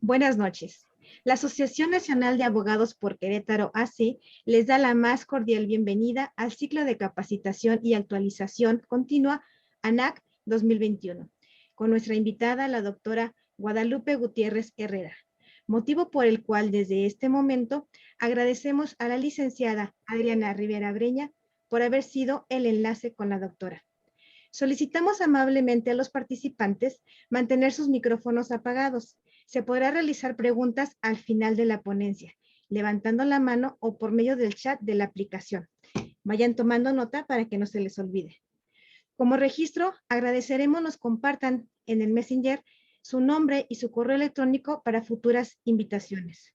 Buenas noches. La Asociación Nacional de Abogados por Querétaro, AC, les da la más cordial bienvenida al ciclo de capacitación y actualización continua ANAC 2021, con nuestra invitada, la doctora Guadalupe Gutiérrez Herrera, motivo por el cual desde este momento agradecemos a la licenciada Adriana Rivera Breña por haber sido el enlace con la doctora. Solicitamos amablemente a los participantes mantener sus micrófonos apagados. Se podrá realizar preguntas al final de la ponencia, levantando la mano o por medio del chat de la aplicación. Vayan tomando nota para que no se les olvide. Como registro, agradeceremos nos compartan en el Messenger su nombre y su correo electrónico para futuras invitaciones.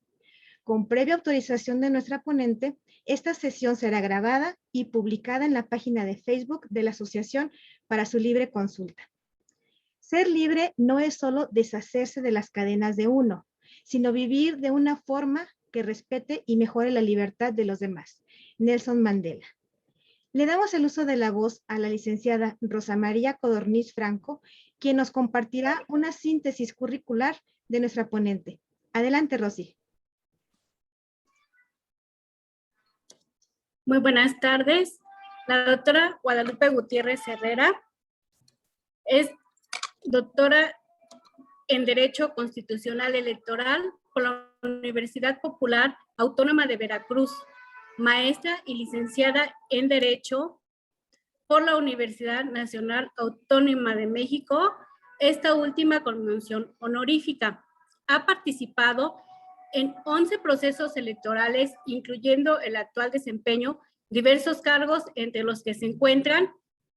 Con previa autorización de nuestra ponente, esta sesión será grabada y publicada en la página de Facebook de la asociación para su libre consulta. Ser libre no es solo deshacerse de las cadenas de uno, sino vivir de una forma que respete y mejore la libertad de los demás. Nelson Mandela. Le damos el uso de la voz a la licenciada Rosa María Codorniz Franco, quien nos compartirá una síntesis curricular de nuestra ponente. Adelante, Rosy. Muy buenas tardes. La doctora Guadalupe Gutiérrez Herrera es doctora en Derecho Constitucional Electoral por la Universidad Popular Autónoma de Veracruz, maestra y licenciada en Derecho por la Universidad Nacional Autónoma de México, esta última con mención honorífica. Ha participado en 11 procesos electorales, incluyendo el actual desempeño, diversos cargos entre los que se encuentran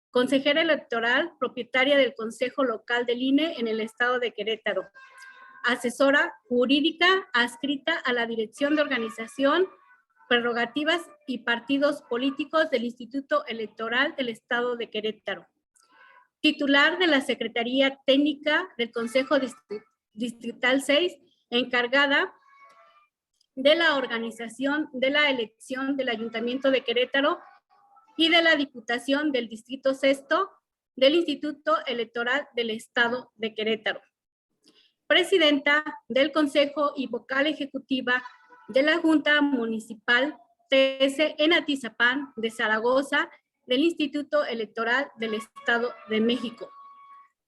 consejera electoral, propietaria del Consejo Local del INE en el estado de Querétaro, asesora jurídica adscrita a la Dirección de Organización, Prerrogativas y Partidos Políticos del Instituto Electoral del estado de Querétaro, titular de la Secretaría Técnica del Consejo Distrital 6, encargada de la organización de la elección del Ayuntamiento de Querétaro y de la Diputación del Distrito Sexto del Instituto Electoral del Estado de Querétaro. Presidenta del Consejo y vocal ejecutiva de la Junta Municipal 13 en Atizapán de Zaragoza del Instituto Electoral del Estado de México.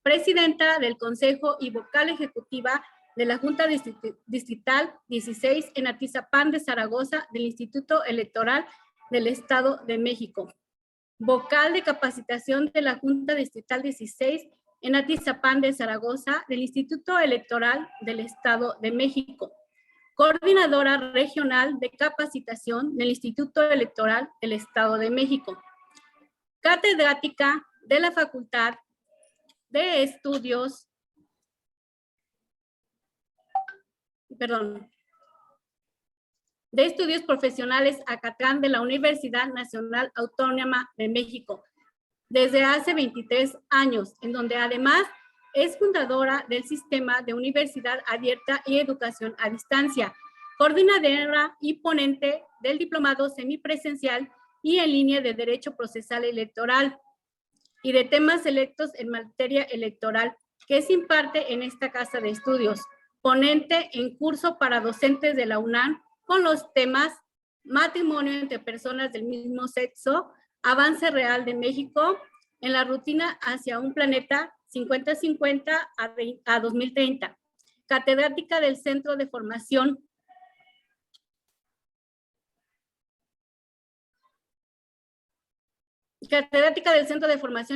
Presidenta del Consejo y vocal ejecutiva de la Junta Distrital 16 en Atizapán de Zaragoza del Instituto Electoral del Estado de México. Vocal de capacitación de la Junta Distrital 16 en Atizapán de Zaragoza del Instituto Electoral del Estado de México. Coordinadora regional de capacitación del Instituto Electoral del Estado de México. Catedrática de la Facultad de Estudios Profesionales Acatlán de la Universidad Nacional Autónoma de México desde hace 23 años, en donde además es fundadora del Sistema de Universidad Abierta y Educación a Distancia, coordinadora y ponente del Diplomado Semipresencial y en línea de Derecho Procesal Electoral y de temas selectos en materia electoral que se imparte en esta casa de estudios, ponente en curso para docentes de la UNAM con los temas matrimonio entre personas del mismo sexo, avance real de México en la rutina hacia un planeta 50-50 a 2030. Catedrática del Centro de Formación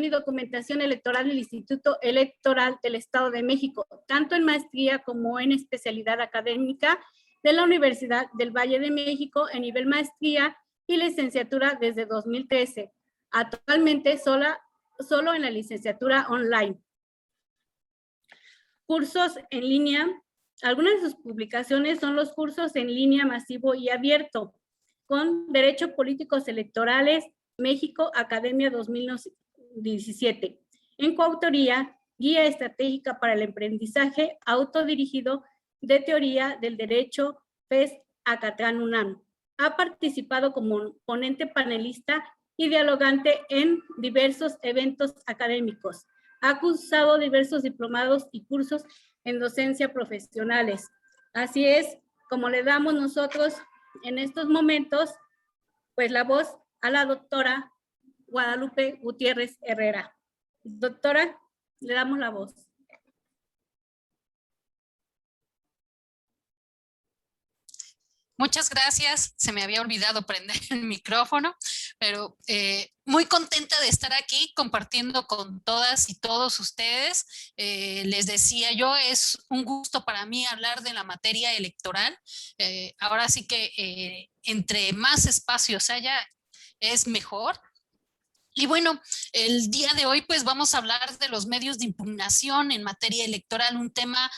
y Documentación Electoral del Instituto Electoral del Estado de México, tanto en maestría como en especialidad académica de la Universidad del Valle de México en nivel maestría y licenciatura desde 2013. Actualmente solo en la licenciatura online. Cursos en línea. Algunas de sus publicaciones son los cursos en línea masivo y abierto con Derecho Políticos Electorales, México, Academia 2017. En coautoría, Guía Estratégica para el Aprendizaje Autodirigido de Teoría del Derecho, FES Acatlán UNAM. Ha participado como ponente panelista y dialogante en diversos eventos académicos. Ha cursado diversos diplomados y cursos en docencia profesionales. Así es, como le damos nosotros en estos momentos, pues la voz a la doctora Guadalupe Gutiérrez Herrera. Doctora, le damos la voz. Muchas gracias. Se me había olvidado prender el micrófono, pero muy contenta de estar aquí compartiendo con todas y todos ustedes. Les decía yo, es un gusto para mí hablar de la materia electoral. Ahora sí que entre más espacios haya, es mejor. Y bueno, el día de hoy pues vamos a hablar de los medios de impugnación en materia electoral, un tema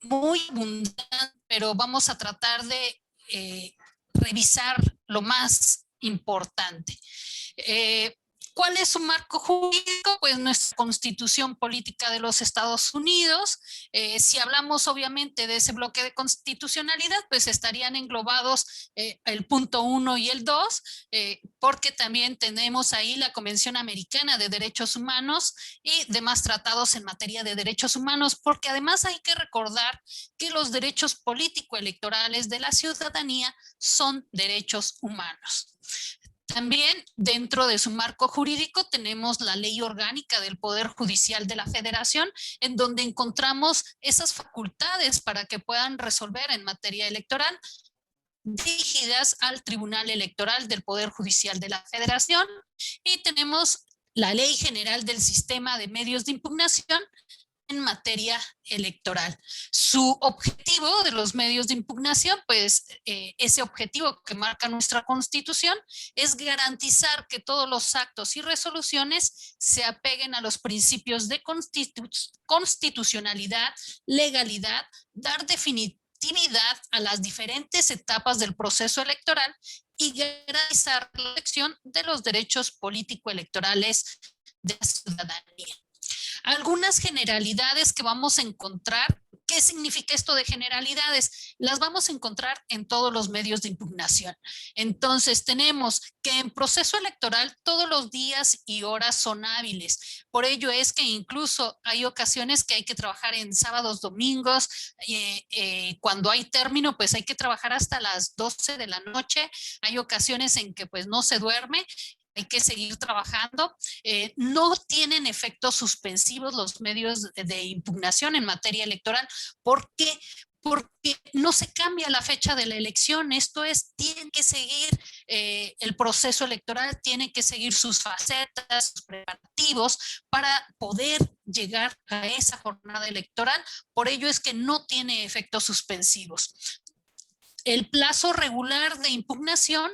muy abundante, pero vamos a tratar de revisar lo más importante. ¿Cuál es su marco jurídico? Pues nuestra Constitución Política de los Estados Unidos. Si hablamos obviamente de ese bloque de constitucionalidad, pues estarían englobados el punto 1 y el 2, porque también tenemos ahí la Convención Americana de Derechos Humanos y demás tratados en materia de derechos humanos, porque además hay que recordar que los derechos político-electorales de la ciudadanía son derechos humanos. También dentro de su marco jurídico tenemos la Ley Orgánica del Poder Judicial de la Federación, en donde encontramos esas facultades para que puedan resolver en materia electoral dirigidas al Tribunal Electoral del Poder Judicial de la Federación, y tenemos la Ley General del Sistema de Medios de Impugnación en materia electoral. Su objetivo de los medios de impugnación, pues ese objetivo que marca nuestra Constitución, es garantizar que todos los actos y resoluciones se apeguen a los principios de constitucionalidad, legalidad, dar definitividad a las diferentes etapas del proceso electoral y garantizar la protección de los derechos político-electorales de la ciudadanía. Algunas generalidades que vamos a encontrar. ¿Qué significa esto de generalidades? Las vamos a encontrar en todos los medios de impugnación. Entonces tenemos que en proceso electoral todos los días y horas son hábiles. Por ello es que incluso hay ocasiones que hay que trabajar en sábados, domingos. Cuando hay término, pues hay que trabajar hasta las 12 de la noche. Hay ocasiones en que pues no se duerme. Hay que seguir trabajando. No tienen efectos suspensivos los medios de impugnación en materia electoral. ¿Por qué? Porque no se cambia la fecha de la elección. Esto es, tienen que seguir el proceso electoral, tienen que seguir sus facetas, sus preparativos para poder llegar a esa jornada electoral. Por ello es que no tiene efectos suspensivos. El plazo regular de impugnación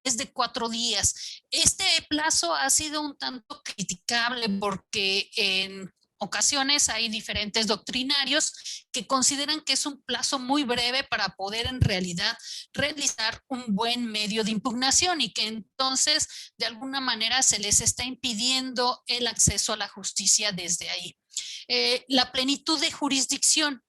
es de 4 días. Este plazo ha sido un tanto criticable porque en ocasiones hay diferentes doctrinarios que consideran que es un plazo muy breve para poder en realidad realizar un buen medio de impugnación y que entonces de alguna manera se les está impidiendo el acceso a la justicia desde ahí. La plenitud de jurisdicción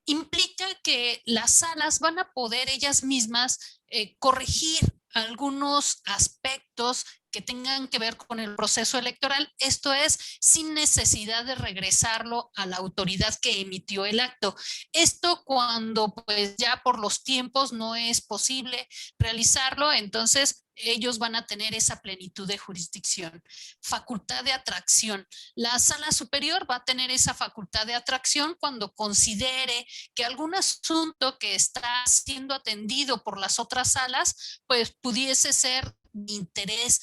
implica que las salas van a poder ellas mismas corregir algunos aspectos que tengan que ver con el proceso electoral, esto es, sin necesidad de regresarlo a la autoridad que emitió el acto. Esto cuando pues ya por los tiempos no es posible realizarlo, entonces ellos van a tener esa plenitud de jurisdicción. Facultad de atracción. La sala superior va a tener esa facultad de atracción cuando considere que algún asunto que está siendo atendido por las otras salas, pues pudiese ser de interés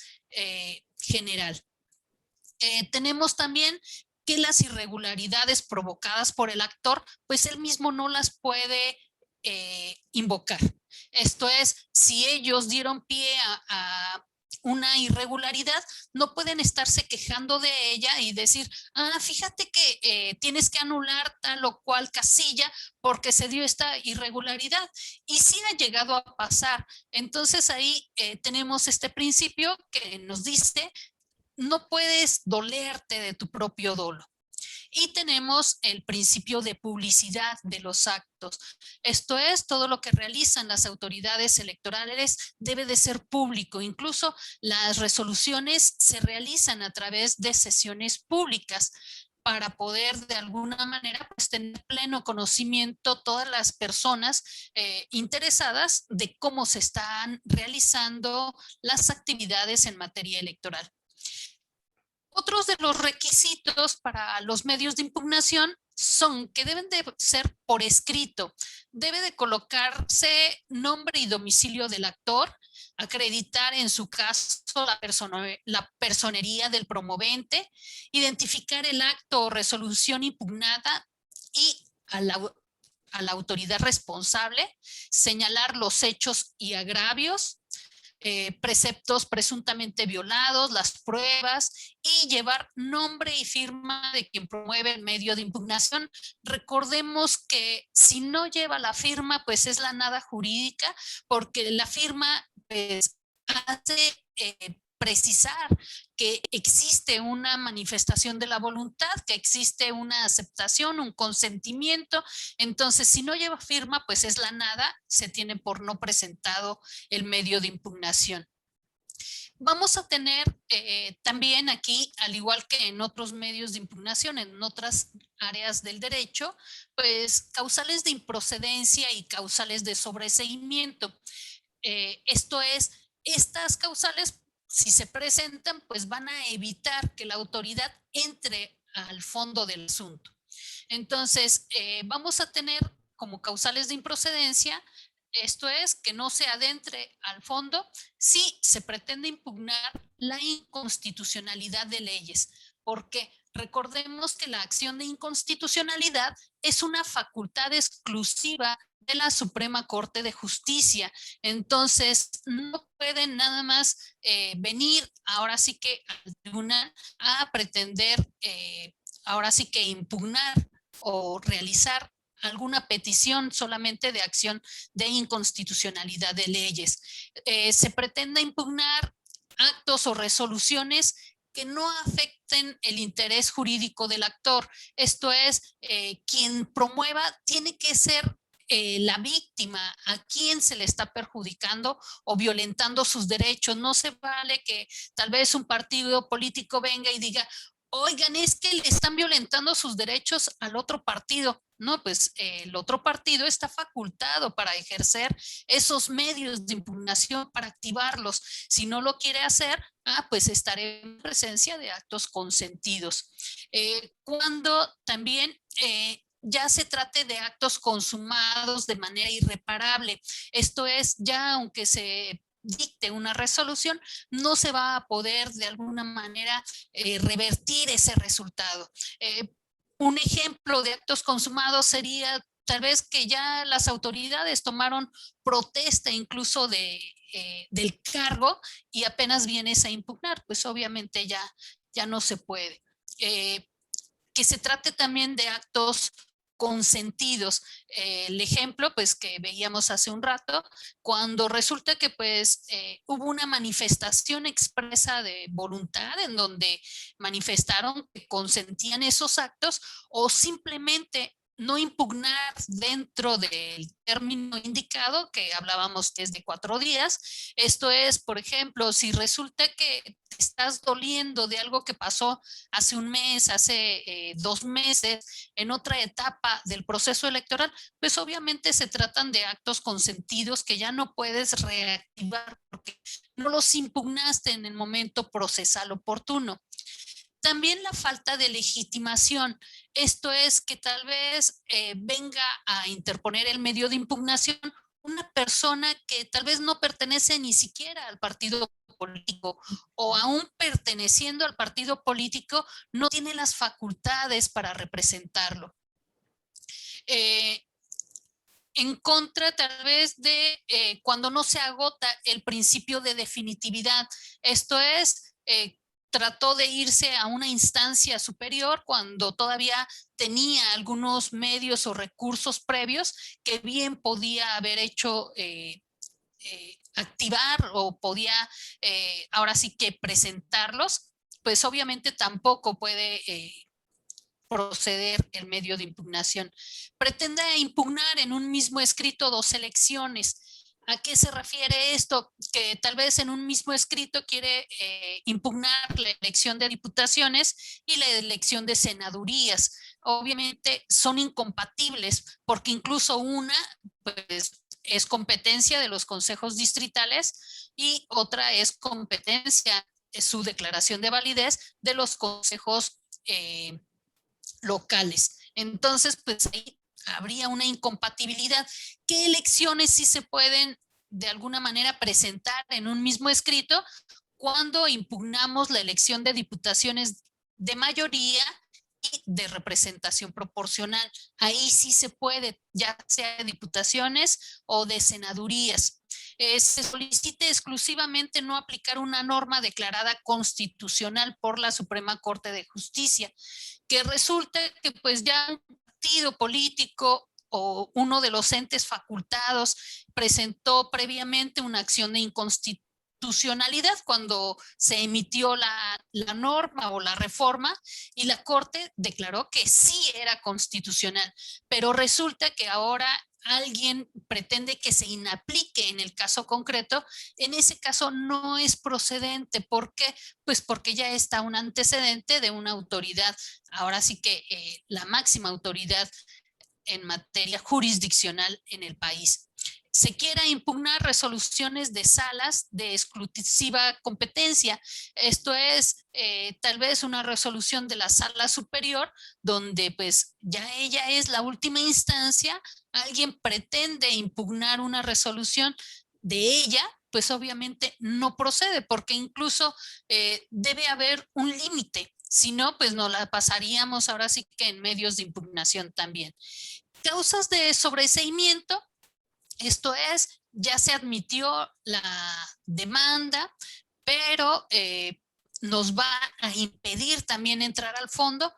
general. Tenemos también que las irregularidades provocadas por el actor, pues él mismo no las puede invocar. Esto es, si ellos dieron pie a una irregularidad, no pueden estarse quejando de ella y decir, fíjate que tienes que anular tal o cual casilla porque se dio esta irregularidad. Y sí ha llegado a pasar. Entonces ahí tenemos este principio que nos dice, no puedes dolerte de tu propio dolo. Y tenemos el principio de publicidad de los actos. Esto es, todo lo que realizan las autoridades electorales debe de ser público. Incluso las resoluciones se realizan a través de sesiones públicas. para poder de alguna manera pues, tener pleno conocimiento todas las personas interesadas de cómo se están realizando las actividades en materia electoral. Otros de los requisitos para los medios de impugnación son que deben de ser por escrito. Debe de colocarse nombre y domicilio del actor, acreditar en su caso la personería del promovente, identificar el acto o resolución impugnada y a la autoridad responsable, señalar los hechos y agravios, preceptos presuntamente violados, las pruebas y llevar nombre y firma de quien promueve el medio de impugnación. Recordemos que si no lleva la firma, pues es la nada jurídica, porque la firma pues, hace precisar que existe una manifestación de la voluntad, que existe una aceptación, un consentimiento. Entonces, si no lleva firma, pues es la nada, se tiene por no presentado el medio de impugnación. Vamos a tener también aquí, al igual que en otros medios de impugnación, en otras áreas del derecho, pues causales de improcedencia y causales de sobreseimiento. Esto es, estas causales, si se presentan, pues van a evitar que la autoridad entre al fondo del asunto. Entonces, vamos a tener como causales de improcedencia, esto es, que no se adentre al fondo si se pretende impugnar la inconstitucionalidad de leyes, porque recordemos que la acción de inconstitucionalidad es una facultad exclusiva de la Suprema Corte de Justicia. Entonces, no pueden nada más venir ahora sí que al tribunal a pretender, ahora sí que impugnar o realizar alguna petición solamente de acción de inconstitucionalidad de leyes. Se pretende impugnar actos o resoluciones que no afecten el interés jurídico del actor. Esto es, quien promueva tiene que ser la víctima, a quien se le está perjudicando o violentando sus derechos. No se vale que tal vez un partido político venga y diga, oigan, es que le están violentando sus derechos al otro partido. No, pues el otro partido está facultado para ejercer esos medios de impugnación, para activarlos. Si no lo quiere hacer, pues estaré en presencia de actos consentidos. Cuando también ya se trate de actos consumados de manera irreparable. Esto es, ya aunque se dicte una resolución, no se va a poder de alguna manera revertir ese resultado. Un ejemplo de actos consumados sería tal vez que ya las autoridades tomaron protesta incluso del cargo y apenas vienes a impugnar, pues obviamente ya no se puede. Que se trate también de actos consentidos. El ejemplo, pues, que veíamos hace un rato, cuando resulta que, pues, hubo una manifestación expresa de voluntad en donde manifestaron que consentían esos actos o simplemente no impugnar dentro del término indicado, que hablábamos que es de 4 días. Esto es, por ejemplo, si resulta que te estás doliendo de algo que pasó hace un mes, hace 2 meses, en otra etapa del proceso electoral, pues obviamente se tratan de actos consentidos que ya no puedes reactivar porque no los impugnaste en el momento procesal oportuno. También la falta de legitimación. Esto es que tal vez venga a interponer el medio de impugnación una persona que tal vez no pertenece ni siquiera al partido político o aún perteneciendo al partido político no tiene las facultades para representarlo. En contra tal vez de cuando no se agota el principio de definitividad. Esto es, trató de irse a una instancia superior cuando todavía tenía algunos medios o recursos previos que bien podía haber hecho activar o podía ahora sí que presentarlos, pues obviamente tampoco puede proceder el medio de impugnación. Pretende impugnar en un mismo escrito 2 elecciones. ¿A qué se refiere esto? Que tal vez en un mismo escrito quiere impugnar la elección de diputaciones y la elección de senadurías. Obviamente son incompatibles porque incluso una, pues, es competencia de los consejos distritales y otra es competencia, su declaración de validez de los consejos locales. Entonces, pues ahí habría una incompatibilidad. ¿Qué elecciones sí se pueden de alguna manera presentar en un mismo escrito cuando impugnamos la elección de diputaciones de mayoría y de representación proporcional? Ahí sí se puede, ya sea de diputaciones o de senadurías. Se solicite exclusivamente no aplicar una norma declarada constitucional por la Suprema Corte de Justicia, que resulta que pues ya un partido político o uno de los entes facultados presentó previamente una acción de inconstitucionalidad cuando se emitió la norma o la reforma y la Corte declaró que sí era constitucional, pero resulta que ahora alguien pretende que se inaplique en el caso concreto. En ese caso no es procedente. ¿Por qué? Pues porque ya está un antecedente de una autoridad, ahora sí que la máxima autoridad en materia jurisdiccional en el país. Se quiera impugnar resoluciones de salas de exclusiva competencia. Esto es tal vez una resolución de la sala superior donde pues ya ella es la última instancia, alguien pretende impugnar una resolución de ella, pues obviamente no procede porque incluso debe haber un límite. Si no, pues nos la pasaríamos ahora sí que en medios de impugnación también. Causas de sobreseimiento, esto es, ya se admitió la demanda, pero nos va a impedir también entrar al fondo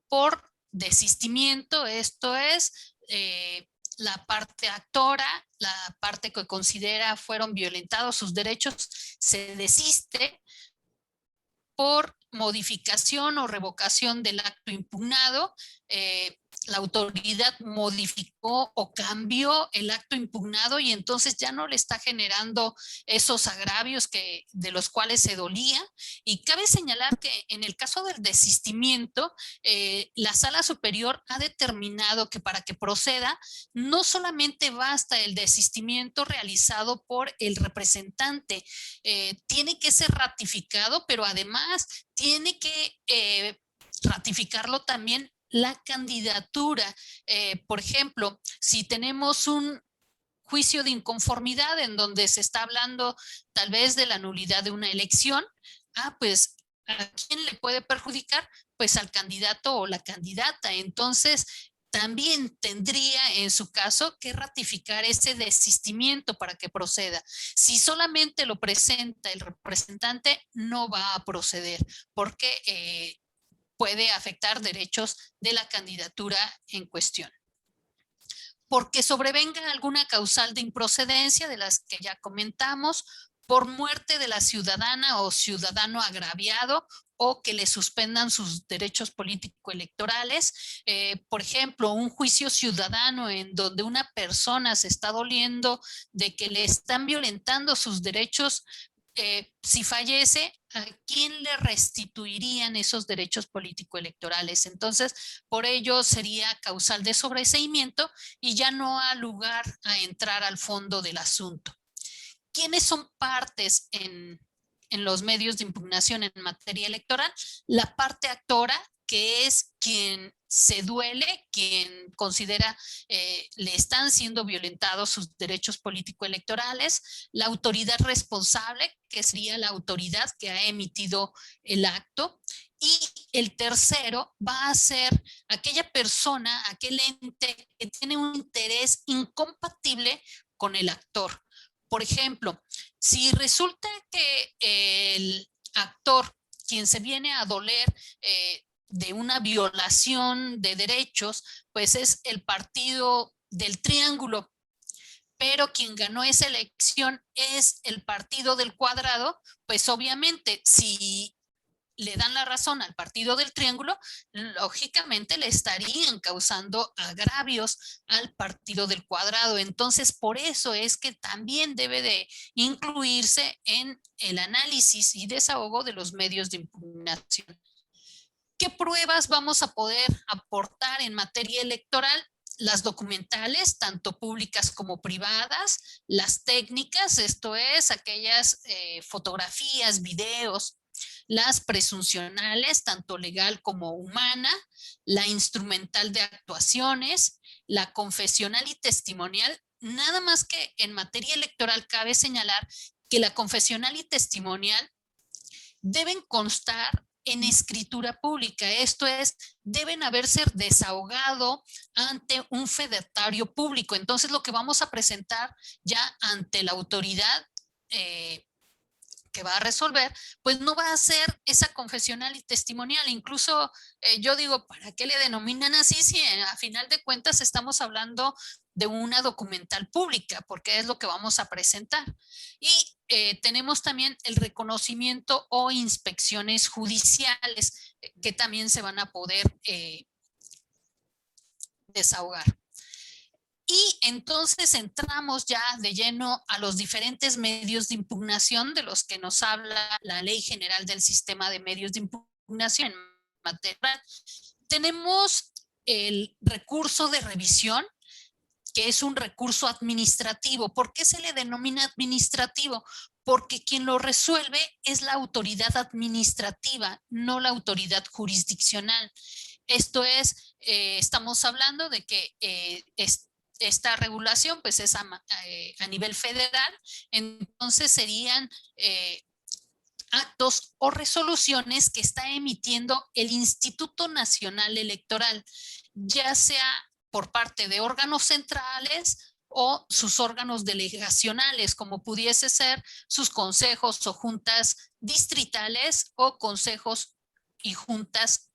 por desistimiento, esto es, la parte actora, la parte que considera fueron violentados sus derechos, se desiste por modificación o revocación del acto impugnado. La autoridad modificó o cambió el acto impugnado y entonces ya no le está generando esos agravios de los cuales se dolía. Y cabe señalar que en el caso del desistimiento, la sala superior ha determinado que para que proceda, no solamente basta el desistimiento realizado por el representante, tiene que ser ratificado, pero además tiene que ratificarlo también la candidatura. Por ejemplo, si tenemos un juicio de inconformidad en donde se está hablando tal vez de la nulidad de una elección, pues ¿a quién le puede perjudicar? Pues al candidato o la candidata. Entonces, también tendría en su caso que ratificar ese desistimiento para que proceda. Si solamente lo presenta el representante, no va a proceder porque puede afectar derechos de la candidatura en cuestión. Porque sobrevenga alguna causal de improcedencia de las que ya comentamos, por muerte de la ciudadana o ciudadano agraviado o que le suspendan sus derechos político-electorales. Por ejemplo, un juicio ciudadano en donde una persona se está doliendo de que le están violentando sus derechos. Si fallece, ¿a quién le restituirían esos derechos político-electorales? Entonces, por ello sería causal de sobreseimiento y ya no ha lugar a entrar al fondo del asunto. ¿Quiénes son partes en los medios de impugnación en materia electoral? La parte actora, que es quien se duele, quien considera le están siendo violentados sus derechos político-electorales, la autoridad responsable, que sería la autoridad que ha emitido el acto, y el tercero va a ser aquella persona, aquel ente que tiene un interés incompatible con el actor. Por ejemplo, si resulta que el actor, quien se viene a doler de una violación de derechos, pues es el partido del Triángulo, pero quien ganó esa elección es el partido del Cuadrado, pues obviamente si le dan la razón al partido del triángulo, lógicamente le estarían causando agravios al partido del cuadrado. Entonces, por eso es que también debe de incluirse en el análisis y desahogo de los medios de impugnación. ¿Qué pruebas vamos a poder aportar en materia electoral? Las documentales, tanto públicas como privadas, las técnicas, esto es, aquellas fotografías, videos, las presuncionales, tanto legal como humana, la instrumental de actuaciones, la confesional y testimonial. Nada más que en materia electoral cabe señalar que la confesional y testimonial deben constar en escritura pública, esto es, deben haberse desahogado ante un fedatario público. Entonces, lo que vamos a presentar ya ante la autoridad que va a resolver, pues no va a ser esa confesional y testimonial. Incluso yo digo, ¿para qué le denominan así si a final de cuentas estamos hablando de una documental pública? Porque es lo que vamos a presentar. Y tenemos también el reconocimiento o inspecciones judiciales que también se van a poder desahogar. Y entonces entramos ya de lleno a los diferentes medios de impugnación de los que nos habla la Ley General del Sistema de Medios de Impugnación en materia. Tenemos el recurso de revisión, que es un recurso administrativo. ¿Por qué se le denomina administrativo? Porque quien lo resuelve es la autoridad administrativa, no la autoridad jurisdiccional. Esto es, estamos hablando de que esta regulación pues es a nivel federal, entonces serían actos o resoluciones que está emitiendo el Instituto Nacional Electoral, ya sea por parte de órganos centrales o sus órganos delegacionales, como pudiese ser sus consejos o juntas distritales o consejos y juntas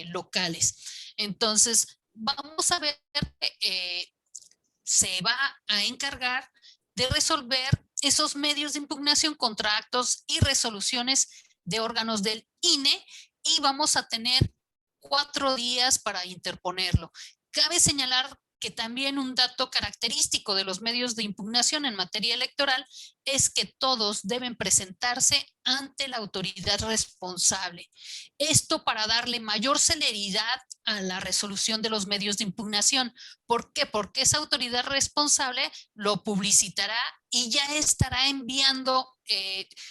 locales. Entonces, vamos a ver que se va a encargar de resolver esos medios de impugnación contra actos y resoluciones de órganos del INE y vamos a tener 4 días para interponerlo. Cabe señalar que también un dato característico de los medios de impugnación en materia electoral es que todos deben presentarse ante la autoridad responsable. Esto para darle mayor celeridad a la resolución de los medios de impugnación. ¿Por qué? Porque esa autoridad responsable lo publicitará y ya estará enviando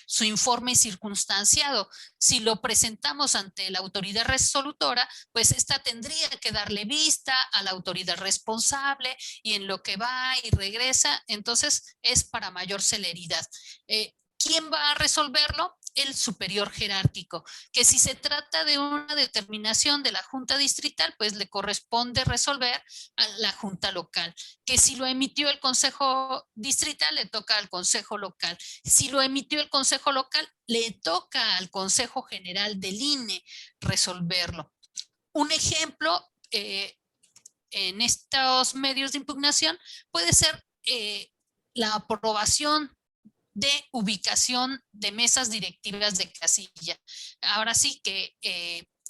su informe circunstanciado. Si lo presentamos ante la autoridad resolutora, pues esta tendría que darle vista a la autoridad responsable y en lo que va y regresa, entonces es para mayor celeridad. ¿Quién va a resolverlo? El superior jerárquico, que si se trata de una determinación de la Junta Distrital, pues le corresponde resolver a la Junta Local, que si lo emitió el Consejo Distrital, le toca al Consejo Local. Si lo emitió el Consejo Local, le toca al Consejo General del INE resolverlo. Un ejemplo en estos medios de impugnación puede ser la aprobación de ubicación de mesas directivas de casilla. Ahora sí que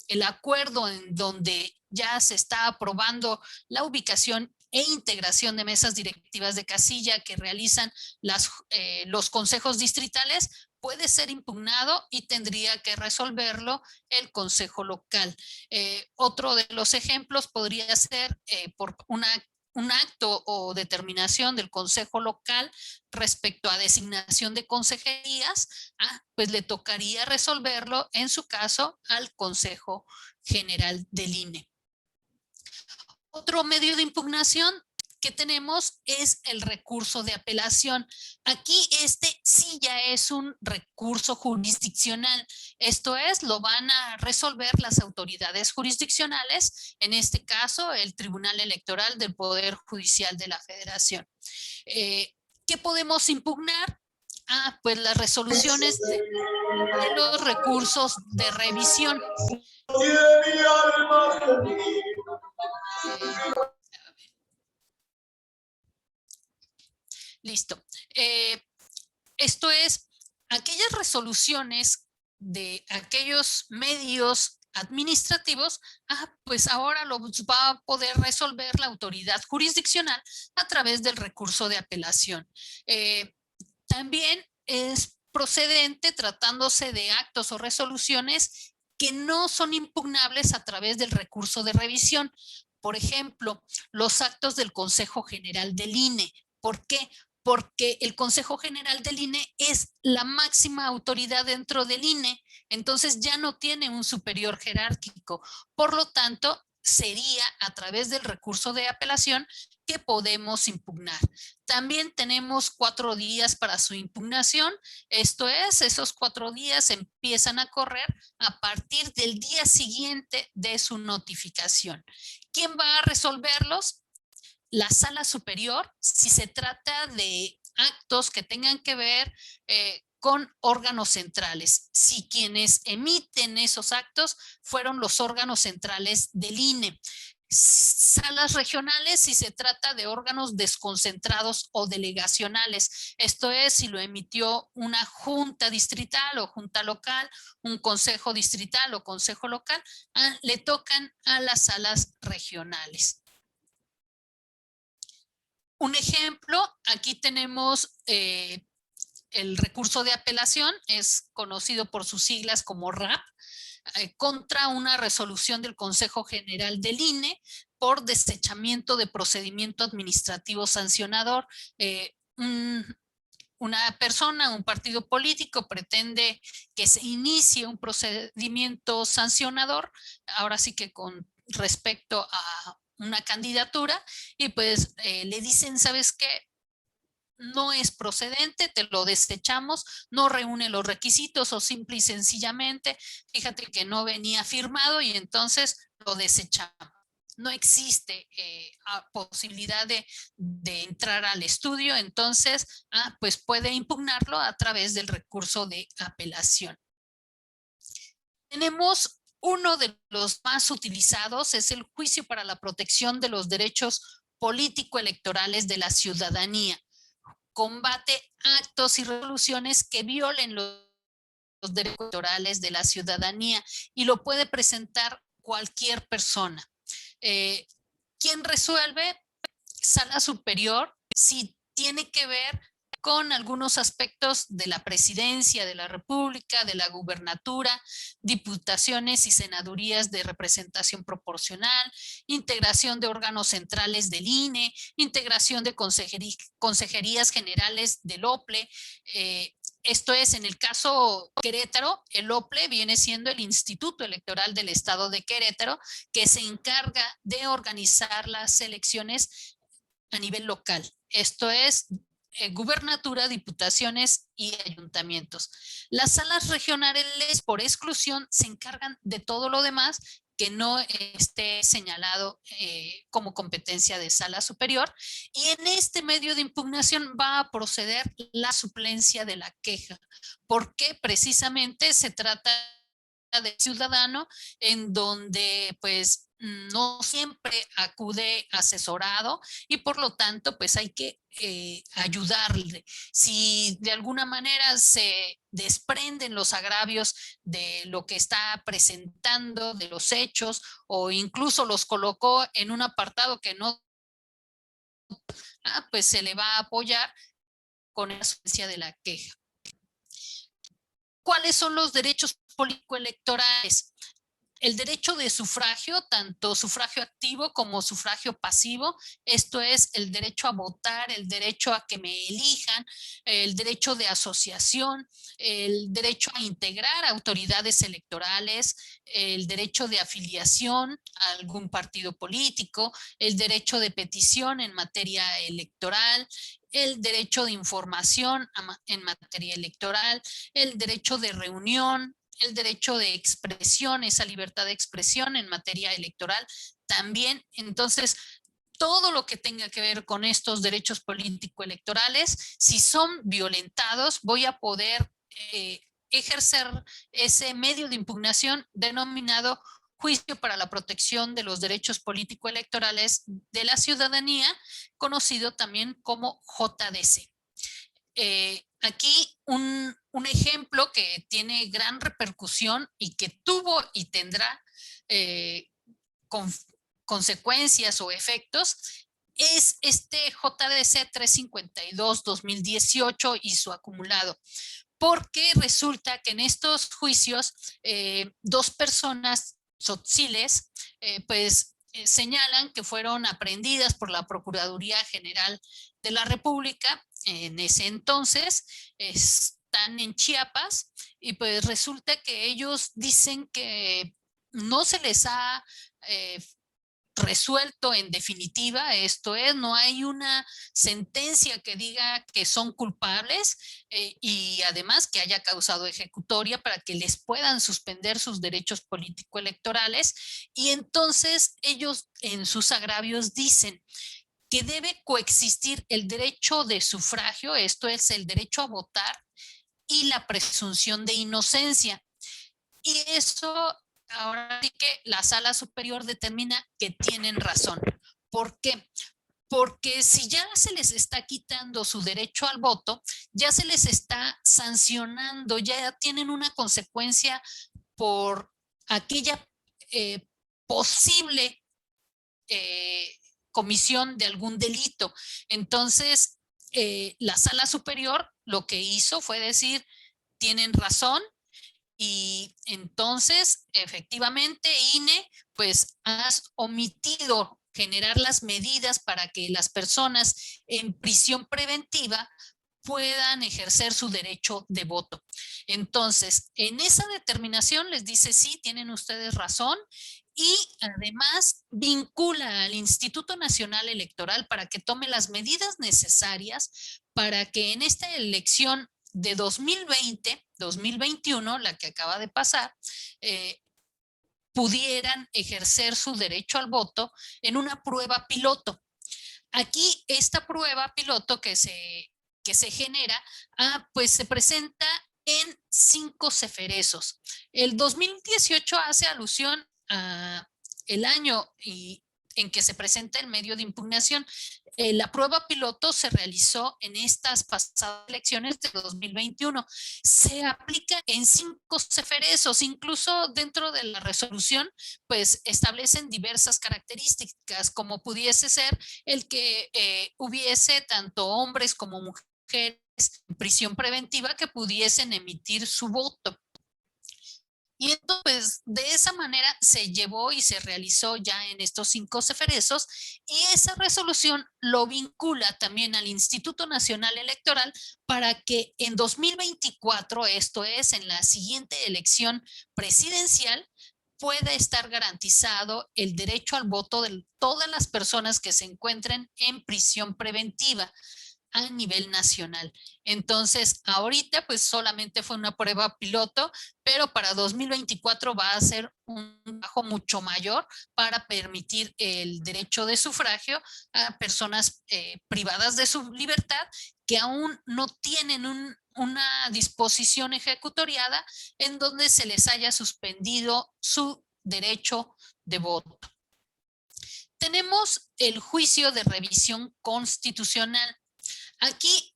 el acuerdo en donde ya se está aprobando la ubicación e integración de mesas directivas de casilla que realizan los consejos distritales puede ser impugnado y tendría que resolverlo el consejo local. Otro de los ejemplos podría ser por un acto o determinación del consejo local respecto a designación de consejerías, pues le tocaría resolverlo en su caso al Consejo General del INE. Otro medio de impugnación que tenemos es el recurso de apelación. Aquí sí ya es un recurso jurisdiccional. Esto es, lo van a resolver las autoridades jurisdiccionales, en este caso el Tribunal Electoral del Poder Judicial de la Federación. ¿Qué podemos impugnar? Pues las resoluciones de los recursos de revisión. Listo. Esto es, aquellas resoluciones de aquellos medios administrativos, pues ahora los va a poder resolver la autoridad jurisdiccional a través del recurso de apelación. También es procedente tratándose de actos o resoluciones que no son impugnables a través del recurso de revisión. Por ejemplo, los actos del Consejo General del INE. ¿Por qué? Porque el Consejo General del INE es la máxima autoridad dentro del INE, entonces ya no tiene un superior jerárquico. Por lo tanto, sería a través del recurso de apelación que podemos impugnar. También tenemos 4 días para su impugnación. Esto es, esos 4 días empiezan a correr a partir del día siguiente de su notificación. ¿Quién va a resolverlos? La sala superior, si se trata de actos que tengan que ver con órganos centrales. Si quienes emiten esos actos fueron los órganos centrales del INE. Salas regionales si se trata de órganos desconcentrados o delegacionales. Esto es, si lo emitió una junta distrital o junta local, un consejo distrital o consejo local, le tocan a las salas regionales. Un ejemplo, aquí tenemos el recurso de apelación, es conocido por sus siglas como RAP, contra una resolución del Consejo General del INE por desechamiento de procedimiento administrativo sancionador. Una persona, un partido político pretende que se inicie un procedimiento sancionador, ahora sí que con respecto a una candidatura, y pues le dicen, ¿sabes qué? No es procedente, te lo desechamos, no reúne los requisitos o simple y sencillamente, fíjate que no venía firmado y entonces lo desechamos. No existe posibilidad de entrar al estudio, entonces pues puede impugnarlo a través del recurso de apelación. Tenemos uno de los más utilizados, es el juicio para la protección de los derechos político-electorales de la ciudadanía. Combate actos y resoluciones que violen los derechos electorales de la ciudadanía y lo puede presentar cualquier persona. ¿Quién resuelve? Sala superior, si tiene que ver con algunos aspectos de la presidencia de la República, de la gubernatura, diputaciones y senadurías de representación proporcional, integración de órganos centrales del INE, integración de consejerías generales del OPLE. Esto es, en el caso Querétaro, el OPLE viene siendo el Instituto Electoral del Estado de Querétaro, que se encarga de organizar las elecciones a nivel local. Esto es gubernatura, diputaciones y ayuntamientos. Las salas regionales por exclusión se encargan de todo lo demás que no esté señalado como competencia de sala superior, y en este medio de impugnación va a proceder la suplencia de la queja, porque precisamente se trata de ciudadano en donde pues no siempre acude asesorado y por lo tanto pues hay que ayudarle. Si de alguna manera se desprenden los agravios de lo que está presentando, de los hechos, o incluso los colocó en un apartado que no, pues se le va a apoyar con la suplencia de la queja. ¿Cuáles son los derechos político-electorales? El derecho de sufragio, tanto sufragio activo como sufragio pasivo, esto es el derecho a votar, el derecho a que me elijan, el derecho de asociación, el derecho a integrar autoridades electorales, el derecho de afiliación a algún partido político, el derecho de petición en materia electoral, el derecho de información en materia electoral, el derecho de reunión, el derecho de expresión, esa libertad de expresión en materia electoral también. Entonces, todo lo que tenga que ver con estos derechos político-electorales, si son violentados, voy a poder ejercer ese medio de impugnación denominado juicio para la protección de los derechos político-electorales de la ciudadanía, conocido también como JDC. aquí un ejemplo que tiene gran repercusión y que tuvo y tendrá consecuencias o efectos es este JDC 352-2018 y su acumulado, porque resulta que en estos juicios dos personas tzotziles señalan que fueron aprehendidas por la Procuraduría General de la República en ese entonces, están en Chiapas y pues resulta que ellos dicen que no se les ha resuelto en definitiva, esto es, no hay una sentencia que diga que son culpables y además que haya causado ejecutoria para que les puedan suspender sus derechos político-electorales, y entonces ellos en sus agravios dicen que debe coexistir el derecho de sufragio, esto es el derecho a votar, y la presunción de inocencia. Y eso ahora sí que la sala superior determina que tienen razón. ¿Por qué? Porque si ya se les está quitando su derecho al voto, ya se les está sancionando, ya tienen una consecuencia por aquella posible comisión de algún delito. Entonces, la sala superior lo que hizo fue decir, tienen razón, y entonces, efectivamente, INE, pues has omitido generar las medidas para que las personas en prisión preventiva puedan ejercer su derecho de voto. Entonces, en esa determinación les dice, sí, tienen ustedes razón, y además vincula al Instituto Nacional Electoral para que tome las medidas necesarias para que en esta elección de 2020-2021, la que acaba de pasar, pudieran ejercer su derecho al voto en una prueba piloto. Aquí esta prueba piloto que se genera, pues se presenta en 5 ceferezos. El 2018 hace alusión a el año en que se presenta el medio de impugnación. La prueba piloto se realizó en estas pasadas elecciones de 2021. Se aplica en 5 ceferezos, incluso dentro de la resolución, pues establecen diversas características, como pudiese ser el que hubiese tanto hombres como mujeres en prisión preventiva que pudiesen emitir su voto. Y entonces, de esa manera se llevó y se realizó ya en estos 5 ceferezos, y esa resolución lo vincula también al Instituto Nacional Electoral para que en 2024, esto es, en la siguiente elección presidencial, pueda estar garantizado el derecho al voto de todas las personas que se encuentren en prisión preventiva a nivel nacional. Entonces, ahorita pues solamente fue una prueba piloto, pero para 2024 va a ser un trabajo mucho mayor para permitir el derecho de sufragio a personas privadas de su libertad que aún no tienen una disposición ejecutoriada en donde se les haya suspendido su derecho de voto. Tenemos el juicio de revisión constitucional. Aquí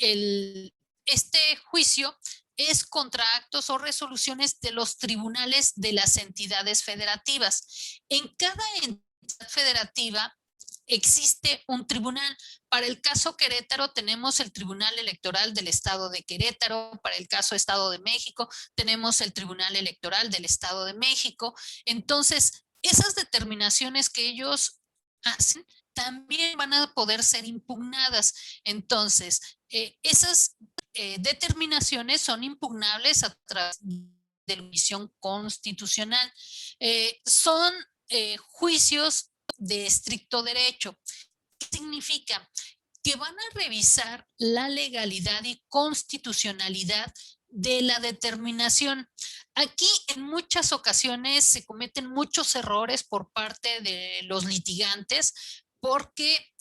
este juicio es contra actos o resoluciones de los tribunales de las entidades federativas. En cada entidad federativa existe un tribunal. Para el caso Querétaro tenemos el Tribunal Electoral del Estado de Querétaro, para el caso Estado de México tenemos el Tribunal Electoral del Estado de México. Entonces, esas determinaciones que ellos hacen también van a poder ser impugnadas. Entonces, esas determinaciones son impugnables a través de la revisión constitucional. Son juicios de estricto derecho. ¿Qué significa? Que van a revisar la legalidad y constitucionalidad de la determinación. Aquí en muchas ocasiones se cometen muchos errores por parte de los litigantes porque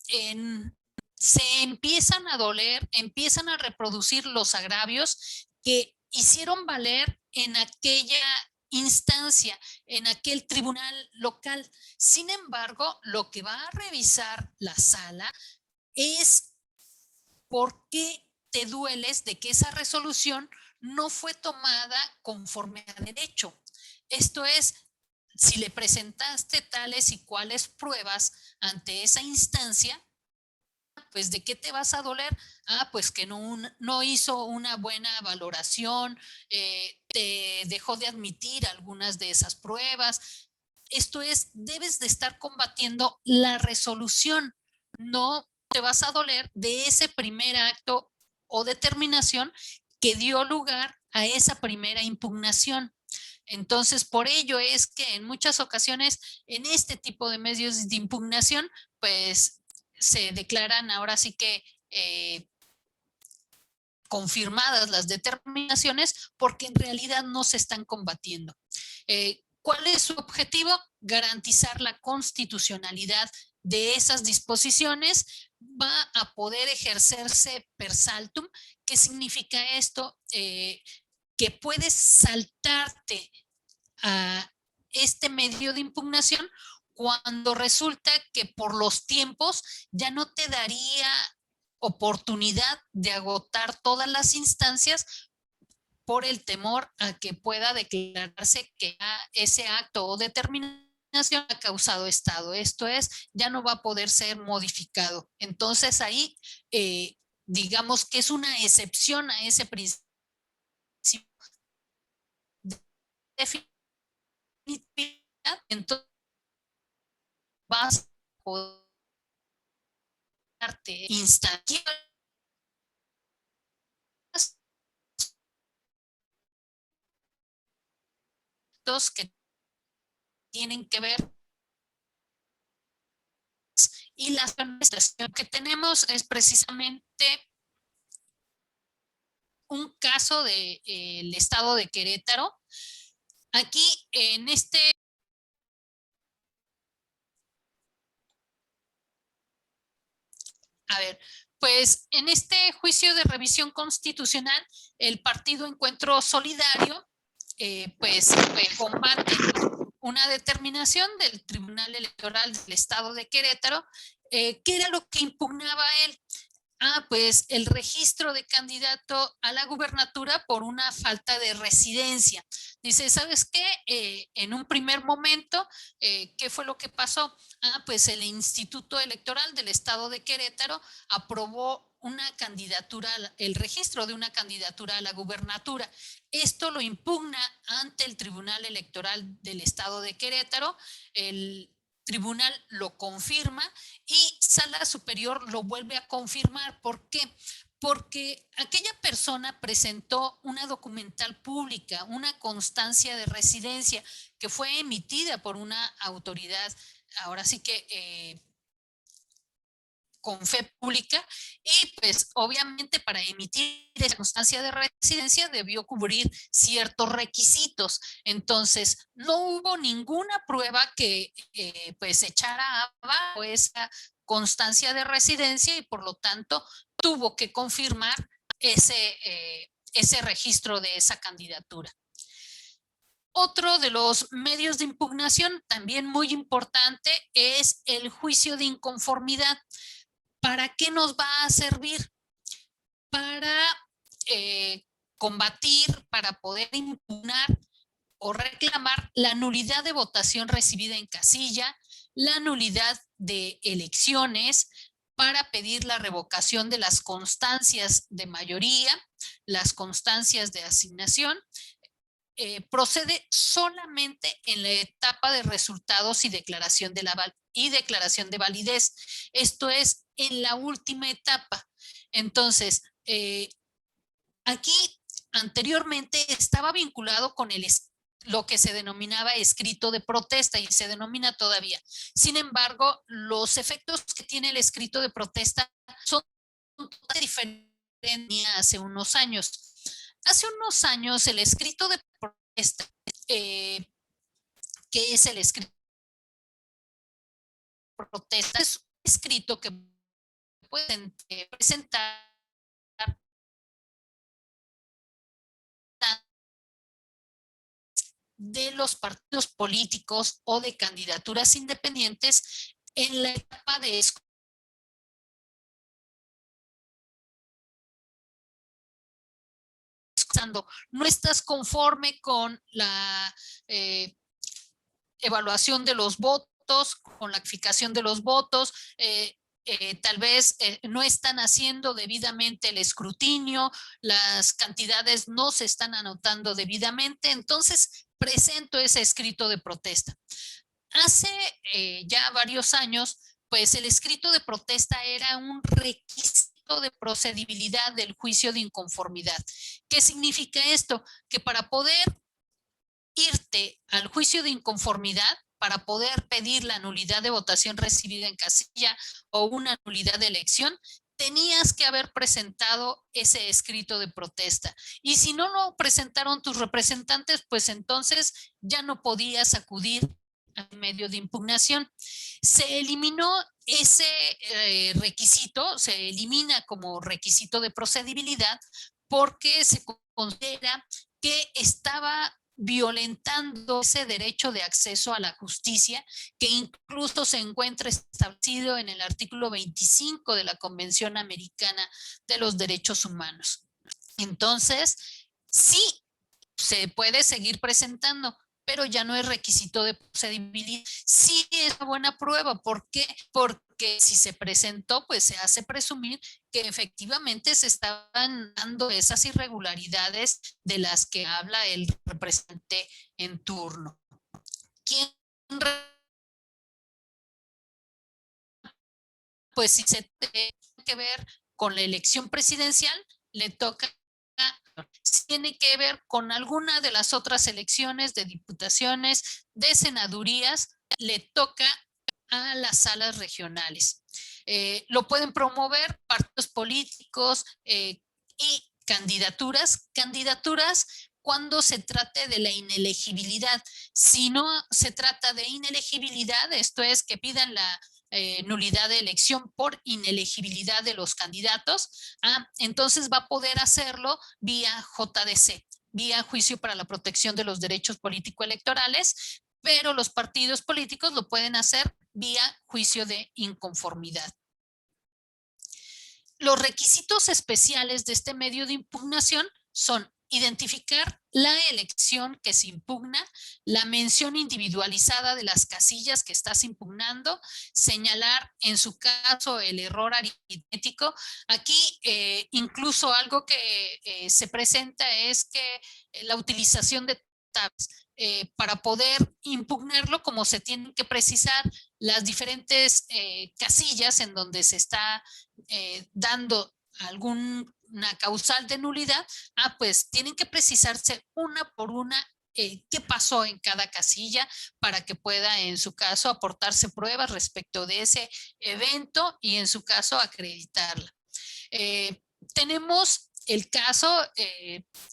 se empiezan a doler, empiezan a reproducir los agravios que hicieron valer en aquella instancia, en aquel tribunal local. Sin embargo, lo que va a revisar la sala es por qué te dueles de que esa resolución no fue tomada conforme a derecho. Esto es, si le presentaste tales y cuales pruebas ante esa instancia, pues ¿de qué te vas a doler? Pues que no hizo una buena valoración, te dejó de admitir algunas de esas pruebas. Esto es, debes de estar combatiendo la resolución, no te vas a doler de ese primer acto o determinación que dio lugar a esa primera impugnación. Entonces, por ello es que en muchas ocasiones en este tipo de medios de impugnación, pues se declaran ahora sí que confirmadas las determinaciones porque en realidad no se están combatiendo. ¿Cuál es su objetivo? Garantizar la constitucionalidad de esas disposiciones. Va a poder ejercerse per saltum. ¿Qué significa esto? Que puedes saltarte a este medio de impugnación cuando resulta que por los tiempos ya no te daría oportunidad de agotar todas las instancias por el temor a que pueda declararse que ese acto o determinación ha causado estado. Esto es, ya no va a poder ser modificado. Entonces ahí, digamos que es una excepción a ese principio de definitividad. Entonces vas a poder instancias que tienen que ver y la administración que tenemos es precisamente un caso del estado de Querétaro. Aquí en este pues en este juicio de revisión constitucional, el partido Encuentro Solidario pues combate una determinación del Tribunal Electoral del Estado de Querétaro. ¿Qué era lo que impugnaba él? Pues el registro de candidato a la gubernatura por una falta de residencia. Dice, ¿sabes qué? En un primer momento, ¿qué fue lo que pasó? Pues el Instituto Electoral del Estado de Querétaro aprobó una candidatura, el registro de una candidatura a la gubernatura. Esto lo impugna ante el Tribunal Electoral del Estado de Querétaro. El tribunal lo confirma y Sala Superior lo vuelve a confirmar. ¿Por qué? Porque aquella persona presentó una documental pública, una constancia de residencia que fue emitida por una autoridad, ahora sí que con fe pública, y pues obviamente para emitir esa constancia de residencia debió cubrir ciertos requisitos. Entonces no hubo ninguna prueba que pues echara abajo esa constancia de residencia y por lo tanto tuvo que confirmar ese registro de esa candidatura. Otro de los medios de impugnación también muy importante es el juicio de inconformidad. ¿Para qué nos va a servir? Para combatir, para poder impugnar o reclamar la nulidad de votación recibida en casilla, la nulidad de elecciones, para pedir la revocación de las constancias de mayoría, las constancias de asignación. Procede solamente en la etapa de resultados y declaración de validez. Esto es en la última etapa. Entonces, aquí anteriormente estaba vinculado con lo que se denominaba escrito de protesta y se denomina todavía. Sin embargo, los efectos que tiene el escrito de protesta son diferentes hace unos años. Hace unos años el escrito de protesta, ¿qué es el escrito de protesta? Es un escrito que pueden presentar de los partidos políticos o de candidaturas independientes en la etapa de no estás conforme con la evaluación de los votos, con la calificación de los votos, tal vez no están haciendo debidamente el escrutinio, las cantidades no se están anotando debidamente, entonces presento ese escrito de protesta. Hace ya varios años, pues el escrito de protesta era un requisito de procedibilidad del juicio de inconformidad. ¿Qué significa esto? Que para poder irte al juicio de inconformidad, para poder pedir la nulidad de votación recibida en casilla o una nulidad de elección, tenías que haber presentado ese escrito de protesta. Y si no lo presentaron tus representantes, pues entonces ya no podías acudir al medio de impugnación. Se eliminó ese requisito, se elimina como requisito de procedibilidad porque se considera que estaba violentando ese derecho de acceso a la justicia, que incluso se encuentra establecido en el artículo 25 de la Convención Americana de los Derechos Humanos. Entonces, sí se puede seguir presentando, pero ya no es requisito de procedibilidad. Sí es una buena prueba. ¿Por qué? Porque si se presentó, pues se hace presumir que efectivamente se estaban dando esas irregularidades de las que habla el representante en turno. ¿Quién? Pues si se tiene que ver con la elección presidencial, le toca. Si tiene que ver con alguna de las otras elecciones de diputaciones, de senadurías, le toca a las salas regionales. Lo pueden promover partidos políticos y candidaturas cuando se trate de la inelegibilidad. Si no se trata de inelegibilidad, esto es que pidan la nulidad de elección por inelegibilidad de los candidatos, entonces va a poder hacerlo vía JDC, vía Juicio para la Protección de los Derechos Político-Electorales, pero los partidos políticos lo pueden hacer vía juicio de inconformidad. Los requisitos especiales de este medio de impugnación son identificar la elección que se impugna, la mención individualizada de las casillas que estás impugnando, señalar en su caso el error aritmético. Aquí incluso algo que se presenta es que la utilización de tablas. Para poder impugnarlo, como se tienen que precisar las diferentes casillas en donde se está dando alguna causal de nulidad, pues tienen que precisarse una por una qué pasó en cada casilla para que pueda en su caso aportarse pruebas respecto de ese evento y en su caso acreditarla. Tenemos el caso,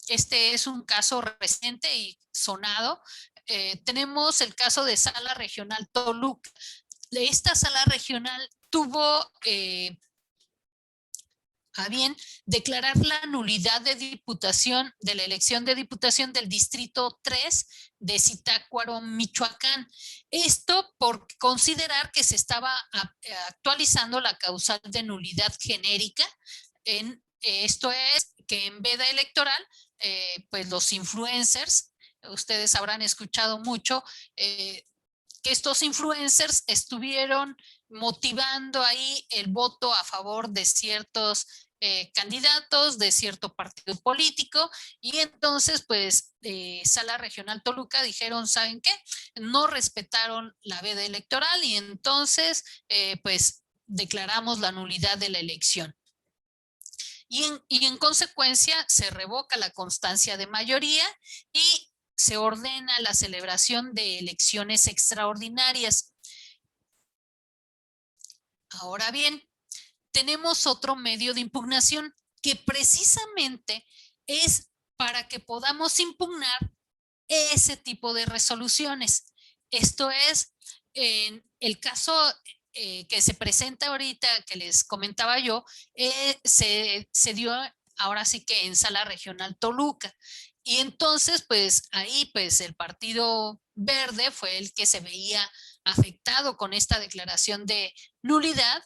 este es un caso reciente y sonado, tenemos el caso de Sala Regional Toluca. Esta sala regional tuvo a bien declarar la nulidad de diputación, de la elección de diputación del Distrito 3 de Zitácuaro, Michoacán. Esto por considerar que se estaba actualizando la causal de nulidad genérica. Esto es que en veda electoral, pues los influencers, ustedes habrán escuchado mucho, que estos influencers estuvieron motivando ahí el voto a favor de ciertos candidatos de cierto partido político, y entonces pues Sala Regional Toluca dijeron, ¿saben qué? No respetaron la veda electoral y entonces pues declaramos la nulidad de la elección. Y en consecuencia se revoca la constancia de mayoría y se ordena la celebración de elecciones extraordinarias. Ahora bien, tenemos otro medio de impugnación que precisamente es para que podamos impugnar ese tipo de resoluciones. Esto es, en el caso que se presenta ahorita, que les comentaba yo, se dio ahora sí que en Sala Regional Toluca. Y entonces, pues ahí pues el Partido Verde fue el que se veía afectado con esta declaración de nulidad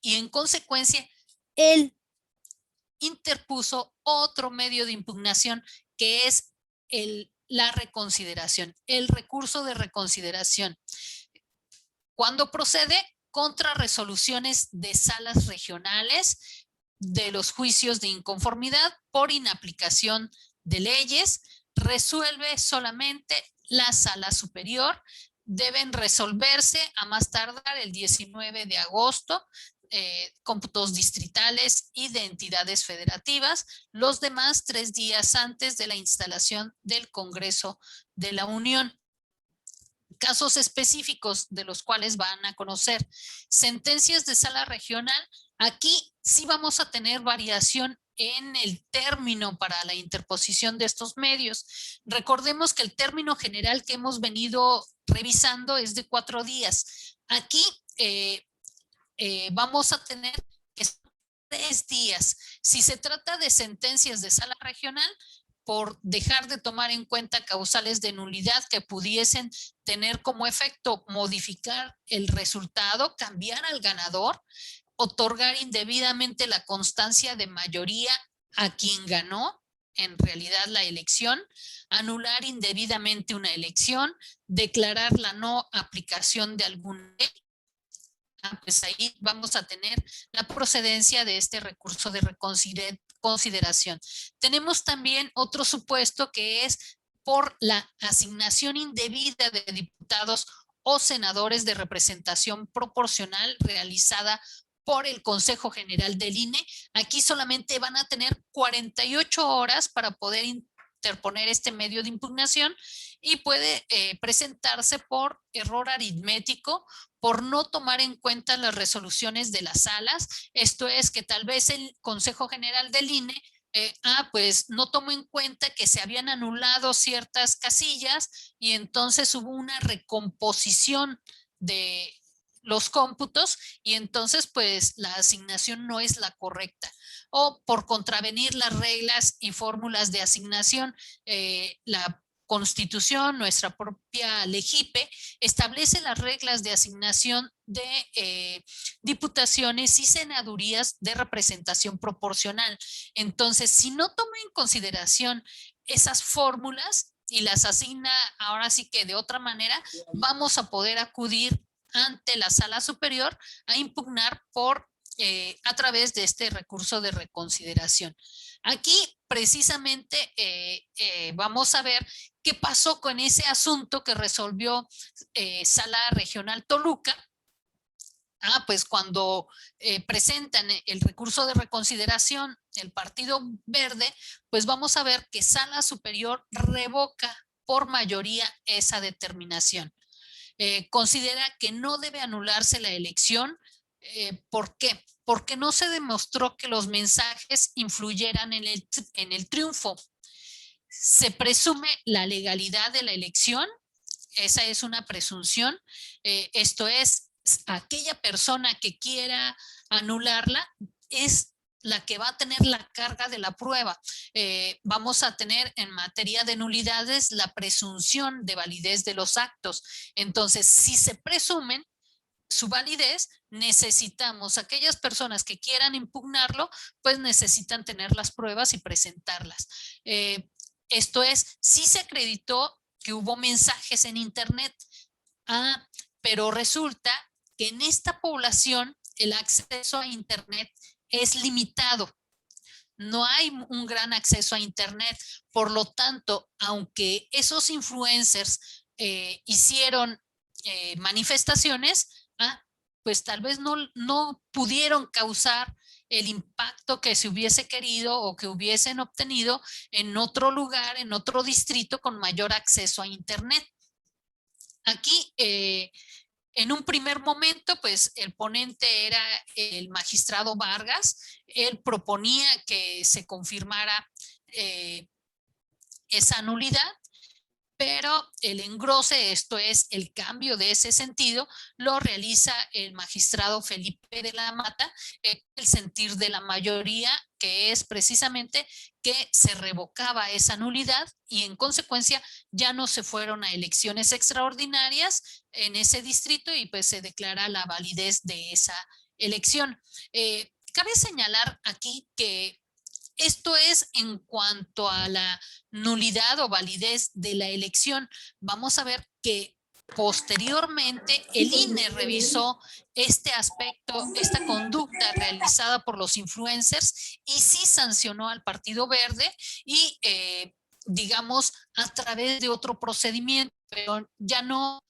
y en consecuencia él interpuso otro medio de impugnación que es la reconsideración, el recurso de reconsideración. Cuando procede contra resoluciones de salas regionales de los juicios de inconformidad por inaplicación de leyes, resuelve solamente la sala superior. Deben resolverse a más tardar el 19 de agosto, cómputos distritales y de entidades federativas, los demás 3 días antes de la instalación del Congreso de la Unión. Casos específicos de los cuales van a conocer sentencias de sala regional. Aquí sí vamos a tener variación en el término para la interposición de estos medios. Recordemos que el término general que hemos venido revisando es de 4 días. Aquí vamos a tener que son 3 días. Si se trata de sentencias de sala regional, por dejar de tomar en cuenta causales de nulidad que pudiesen tener como efecto modificar el resultado, cambiar al ganador, otorgar indebidamente la constancia de mayoría a quien ganó en realidad la elección, anular indebidamente una elección, declarar la no aplicación de algún ley. Pues ahí vamos a tener la procedencia de este recurso de reconsideración. Tenemos también otro supuesto que es por la asignación indebida de diputados o senadores de representación proporcional realizada por el Consejo General del INE. Aquí solamente van a tener 48 horas para poder interponer este medio de impugnación y puede presentarse por error aritmético, por no tomar en cuenta las resoluciones de las salas. Esto es que tal vez el Consejo General del INE pues no tomó en cuenta que se habían anulado ciertas casillas y entonces hubo una recomposición de los cómputos y entonces pues la asignación no es la correcta. O por contravenir las reglas y fórmulas de asignación, la Constitución, nuestra propia LEGIPE, establece las reglas de asignación de diputaciones y senadurías de representación proporcional. Entonces, si no toma en consideración esas fórmulas y las asigna ahora sí que de otra manera, vamos a poder acudir ante la sala superior a impugnar a través de este recurso de reconsideración. Aquí precisamente vamos a ver qué pasó con ese asunto que resolvió Sala Regional Toluca. Pues cuando presentan el recurso de reconsideración el Partido Verde, pues vamos a ver que Sala Superior revoca por mayoría esa determinación. Considera que no debe anularse la elección. ¿Por qué? Porque no se demostró que los mensajes influyeran en el triunfo. Se presume la legalidad de la elección, esa es una presunción. Esto es, aquella persona que quiera anularla es la que va a tener la carga de la prueba. Vamos a tener en materia de nulidades la presunción de validez de los actos. Entonces, si se presumen su validez, necesitamos, aquellas personas que quieran impugnarlo, pues necesitan tener las pruebas y presentarlas. Esto es, sí se acreditó que hubo mensajes en internet, pero resulta que en esta población el acceso a internet es limitado. No hay un gran acceso a internet, por lo tanto, aunque esos influencers hicieron manifestaciones, pues tal vez no pudieron causar el impacto que se hubiese querido o que hubiesen obtenido en otro lugar, en otro distrito con mayor acceso a internet. Aquí, en un primer momento, pues el ponente era el magistrado Vargas. Él proponía que se confirmara esa nulidad, pero el engrose, esto es el cambio de ese sentido, lo realiza el magistrado Felipe de la Mata, el sentir de la mayoría, que es precisamente que se revocaba esa nulidad y en consecuencia ya no se fueron a elecciones extraordinarias en ese distrito y pues se declara la validez de esa elección. Cabe señalar aquí que Esto es en cuanto a la nulidad o validez de la elección. Vamos a ver que posteriormente el INE revisó este aspecto, esta conducta realizada por los influencers y sí sancionó al Partido Verde y digamos a través de otro procedimiento, pero ya no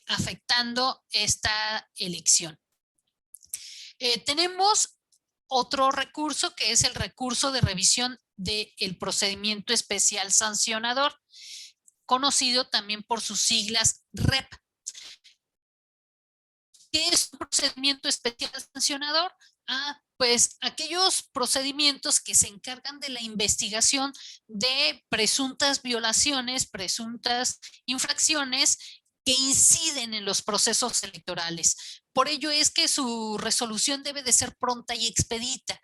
afectando esta elección. Tenemos otro recurso que es el recurso de revisión del procedimiento especial sancionador, conocido también por sus siglas REP. ¿Qué es un procedimiento especial sancionador? Pues aquellos procedimientos que se encargan de la investigación de presuntas violaciones, presuntas infracciones que inciden en los procesos electorales. Por ello es que su resolución debe de ser pronta y expedita.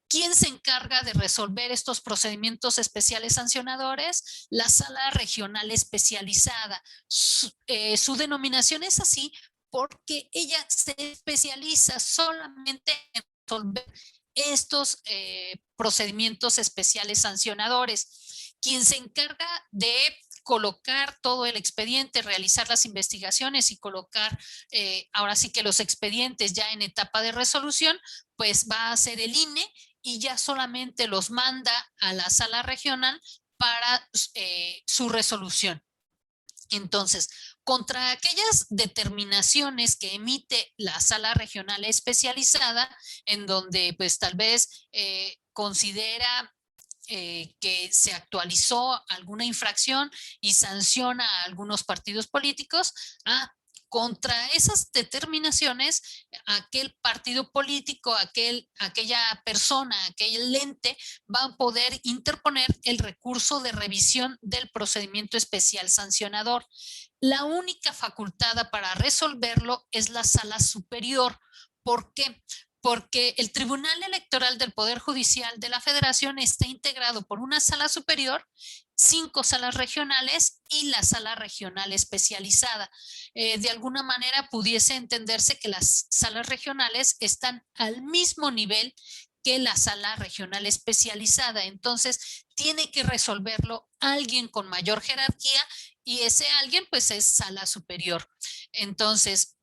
¿Quién se encarga de resolver estos procedimientos especiales sancionadores? La Sala Regional Especializada. Su denominación es así porque ella se especializa solamente en resolver estos procedimientos especiales sancionadores. Quien se encarga de colocar todo el expediente, realizar las investigaciones y colocar ahora sí que los expedientes ya en etapa de resolución, pues va a ser el INE y ya solamente los manda a la sala regional para su resolución. Entonces, contra aquellas determinaciones que emite la sala regional especializada, en donde pues tal vez considera que se actualizó alguna infracción y sanciona a algunos partidos políticos, contra esas determinaciones, aquel partido político, aquella persona, aquel ente va a poder interponer el recurso de revisión del procedimiento especial sancionador. La única facultada para resolverlo es la sala superior. ¿Por qué? Porque el Tribunal Electoral del Poder Judicial de la Federación está integrado por una sala superior, 5 salas regionales y la sala regional especializada. De alguna manera pudiese entenderse que las salas regionales están al mismo nivel que la sala regional especializada. Entonces, tiene que resolverlo alguien con mayor jerarquía y ese alguien pues es sala superior. Entonces,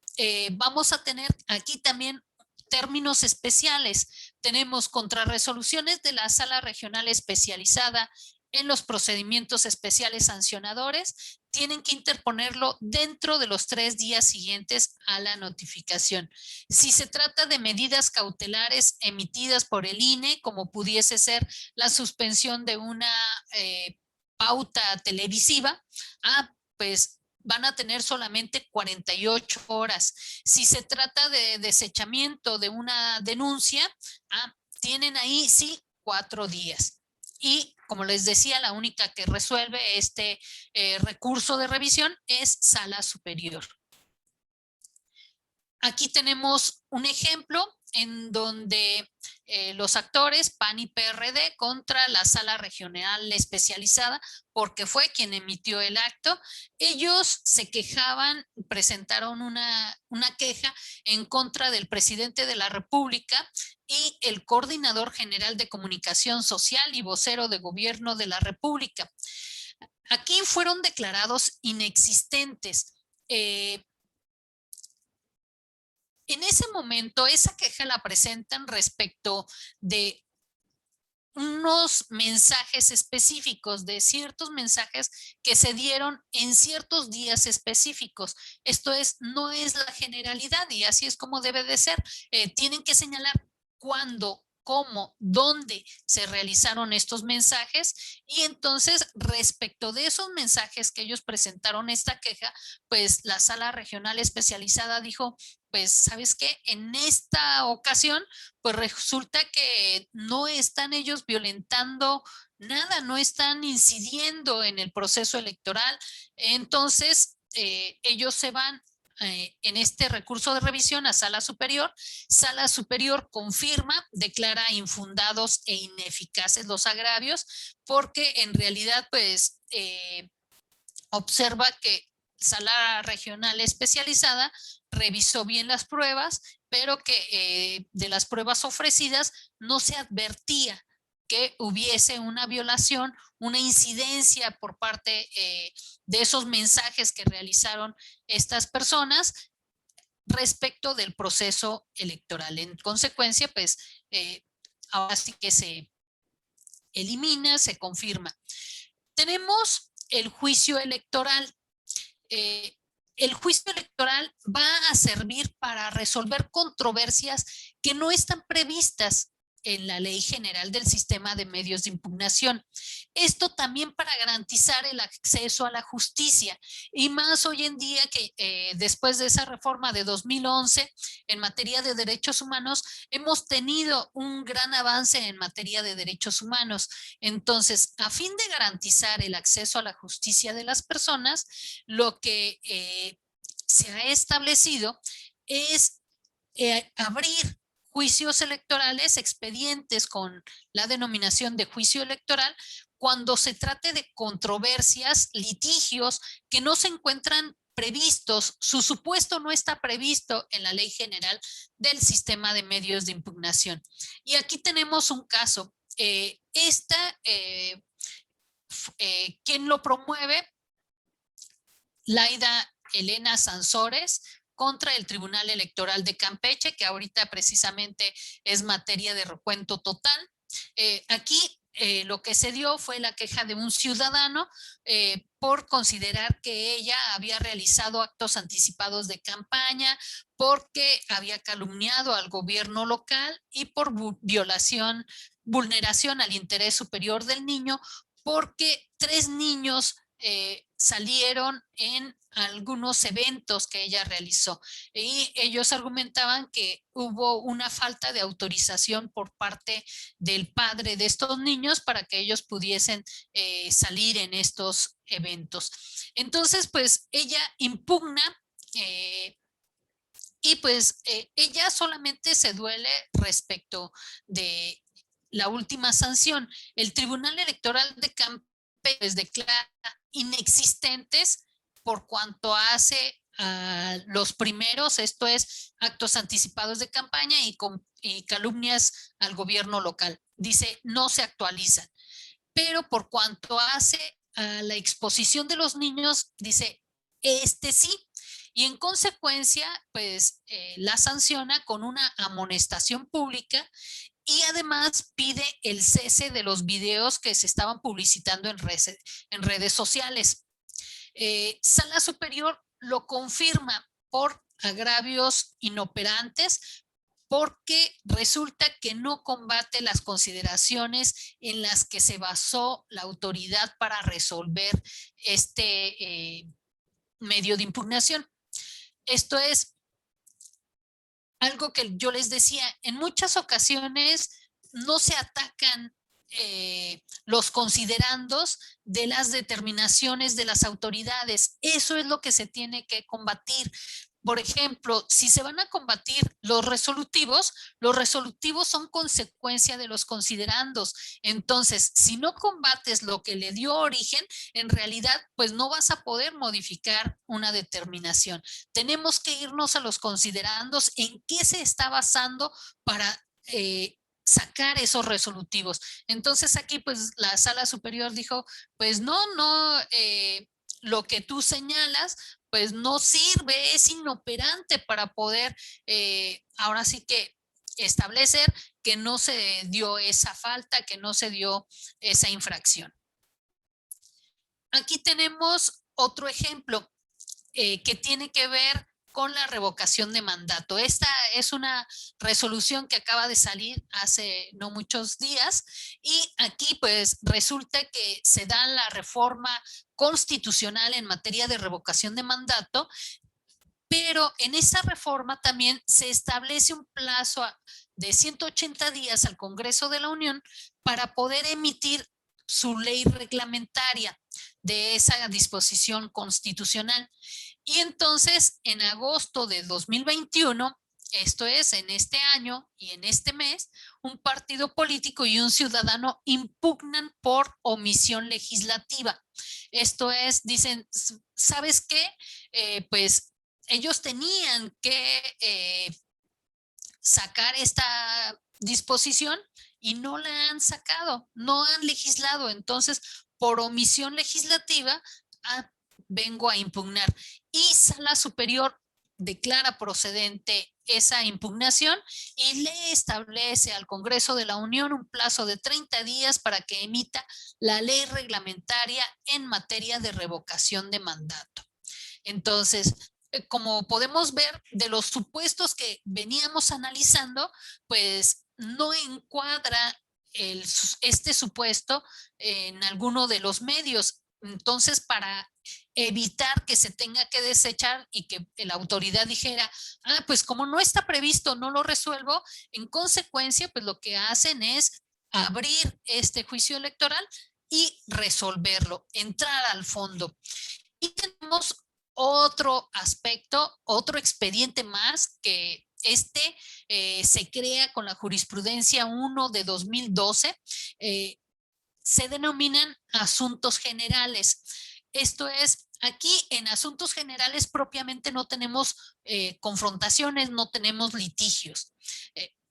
vamos a tener aquí también términos especiales. Tenemos contrarresoluciones de la sala regional especializada en los procedimientos especiales sancionadores, tienen que interponerlo dentro de los 3 días siguientes a la notificación. Si se trata de medidas cautelares emitidas por el INE, como pudiese ser la suspensión de una pauta televisiva, pues van a tener solamente 48 horas. Si se trata de desechamiento de una denuncia, tienen ahí sí 4 días. Y como les decía, la única que resuelve este recurso de revisión es sala superior. Aquí tenemos un ejemplo en donde los actores PAN y PRD contra la sala regional especializada, porque fue quien emitió el acto. Ellos se quejaban, presentaron una queja en contra del presidente de la República y el coordinador general de comunicación social y vocero de gobierno de la República. Aquí fueron declarados inexistentes. En ese momento, esa queja la presentan respecto de unos mensajes específicos, de ciertos mensajes que se dieron en ciertos días específicos. Esto es, no es la generalidad y así es como debe de ser. Tienen que señalar cuándo, cómo, dónde se realizaron estos mensajes y entonces respecto de esos mensajes que ellos presentaron esta queja, pues la sala regional especializada dijo, pues, ¿sabes qué? En esta ocasión, pues resulta que no están ellos violentando nada, no están incidiendo en el proceso electoral. Entonces, ellos se van en este recurso de revisión a sala superior confirma, declara infundados e ineficaces los agravios, porque en realidad, pues, observa que sala regional especializada revisó bien las pruebas, pero que de las pruebas ofrecidas no se advertía que hubiese una violación, una incidencia por parte de esos mensajes que realizaron estas personas respecto del proceso electoral. En consecuencia, pues ahora sí que se elimina, se confirma. Tenemos el juicio electoral. El juicio electoral va a servir para resolver controversias que no están previstas en la Ley General del Sistema de Medios de Impugnación. Esto también para garantizar el acceso a la justicia, y más hoy en día que después de esa reforma de 2011 en materia de derechos humanos, hemos tenido un gran avance en materia de derechos humanos. Entonces, a fin de garantizar el acceso a la justicia de las personas, lo que se ha establecido es abrir juicios electorales, expedientes con la denominación de juicio electoral, cuando se trate de controversias, litigios que no se encuentran previstos, su supuesto no está previsto en la Ley General del Sistema de Medios de Impugnación. Y aquí tenemos un caso. ¿Quién lo promueve? Laida Elena Sansores, contra el Tribunal Electoral de Campeche, que ahorita precisamente es materia de recuento total. Aquí lo que se dio fue la queja de un ciudadano por considerar que ella había realizado actos anticipados de campaña, porque había calumniado al gobierno local y por vulneración al interés superior del niño, porque 3 niños salieron en algunos eventos que ella realizó, y ellos argumentaban que hubo una falta de autorización por parte del padre de estos niños para que ellos pudiesen salir en estos eventos. Entonces, pues ella impugna y pues ella solamente se duele respecto de la última sanción. El Tribunal Electoral de Campeche pues declara inexistentes por cuanto hace a los primeros, esto es, actos anticipados de campaña y calumnias al gobierno local. Dice, no se actualizan. Pero por cuanto hace a la exposición de los niños, dice, sí. Y en consecuencia, pues la sanciona con una amonestación pública, y además pide el cese de los videos que se estaban publicitando en redes sociales. Sala Superior lo confirma por agravios inoperantes, porque resulta que no combate las consideraciones en las que se basó la autoridad para resolver este medio de impugnación. Esto es algo que yo les decía, en muchas ocasiones no se atacan los considerandos de las determinaciones de las autoridades. Eso es lo que se tiene que combatir. Por ejemplo, si se van a combatir los resolutivos son consecuencia de los considerandos. Entonces, si no combates lo que le dio origen, en realidad, pues no vas a poder modificar una determinación. Tenemos que irnos a los considerandos, en qué se está basando para sacar esos resolutivos. Entonces aquí pues la Sala Superior dijo, pues no, lo que tú señalas pues no sirve, es inoperante para poder ahora sí que establecer que no se dio esa falta, que no se dio esa infracción. Aquí tenemos otro ejemplo que tiene que ver con la revocación de mandato. Esta es una resolución que acaba de salir hace no muchos días, y aquí pues resulta que se da la reforma constitucional en materia de revocación de mandato, pero en esa reforma también se establece un plazo de 180 días al Congreso de la Unión para poder emitir su ley reglamentaria de esa disposición constitucional. Y entonces, en agosto de 2021, esto es, en este año y en este mes, un partido político y un ciudadano impugnan por omisión legislativa. Esto es, dicen, ¿sabes qué? Pues ellos tenían que sacar esta disposición y no la han sacado, no han legislado. Entonces, por omisión legislativa, vengo a impugnar. Y Sala Superior declara procedente esa impugnación y le establece al Congreso de la Unión un plazo de 30 días para que emita la ley reglamentaria en materia de revocación de mandato. Entonces, como podemos ver, de los supuestos que veníamos analizando, pues no encuadra este supuesto en alguno de los medios. Entonces, para evitar que se tenga que desechar y que la autoridad dijera, pues como no está previsto, no lo resuelvo, en consecuencia, pues lo que hacen es abrir este juicio electoral y resolverlo, entrar al fondo. Y tenemos otro aspecto, otro expediente más que se crea con la jurisprudencia 1 de 2012, se denominan asuntos generales. Esto es, aquí en asuntos generales propiamente no tenemos confrontaciones, no tenemos litigios.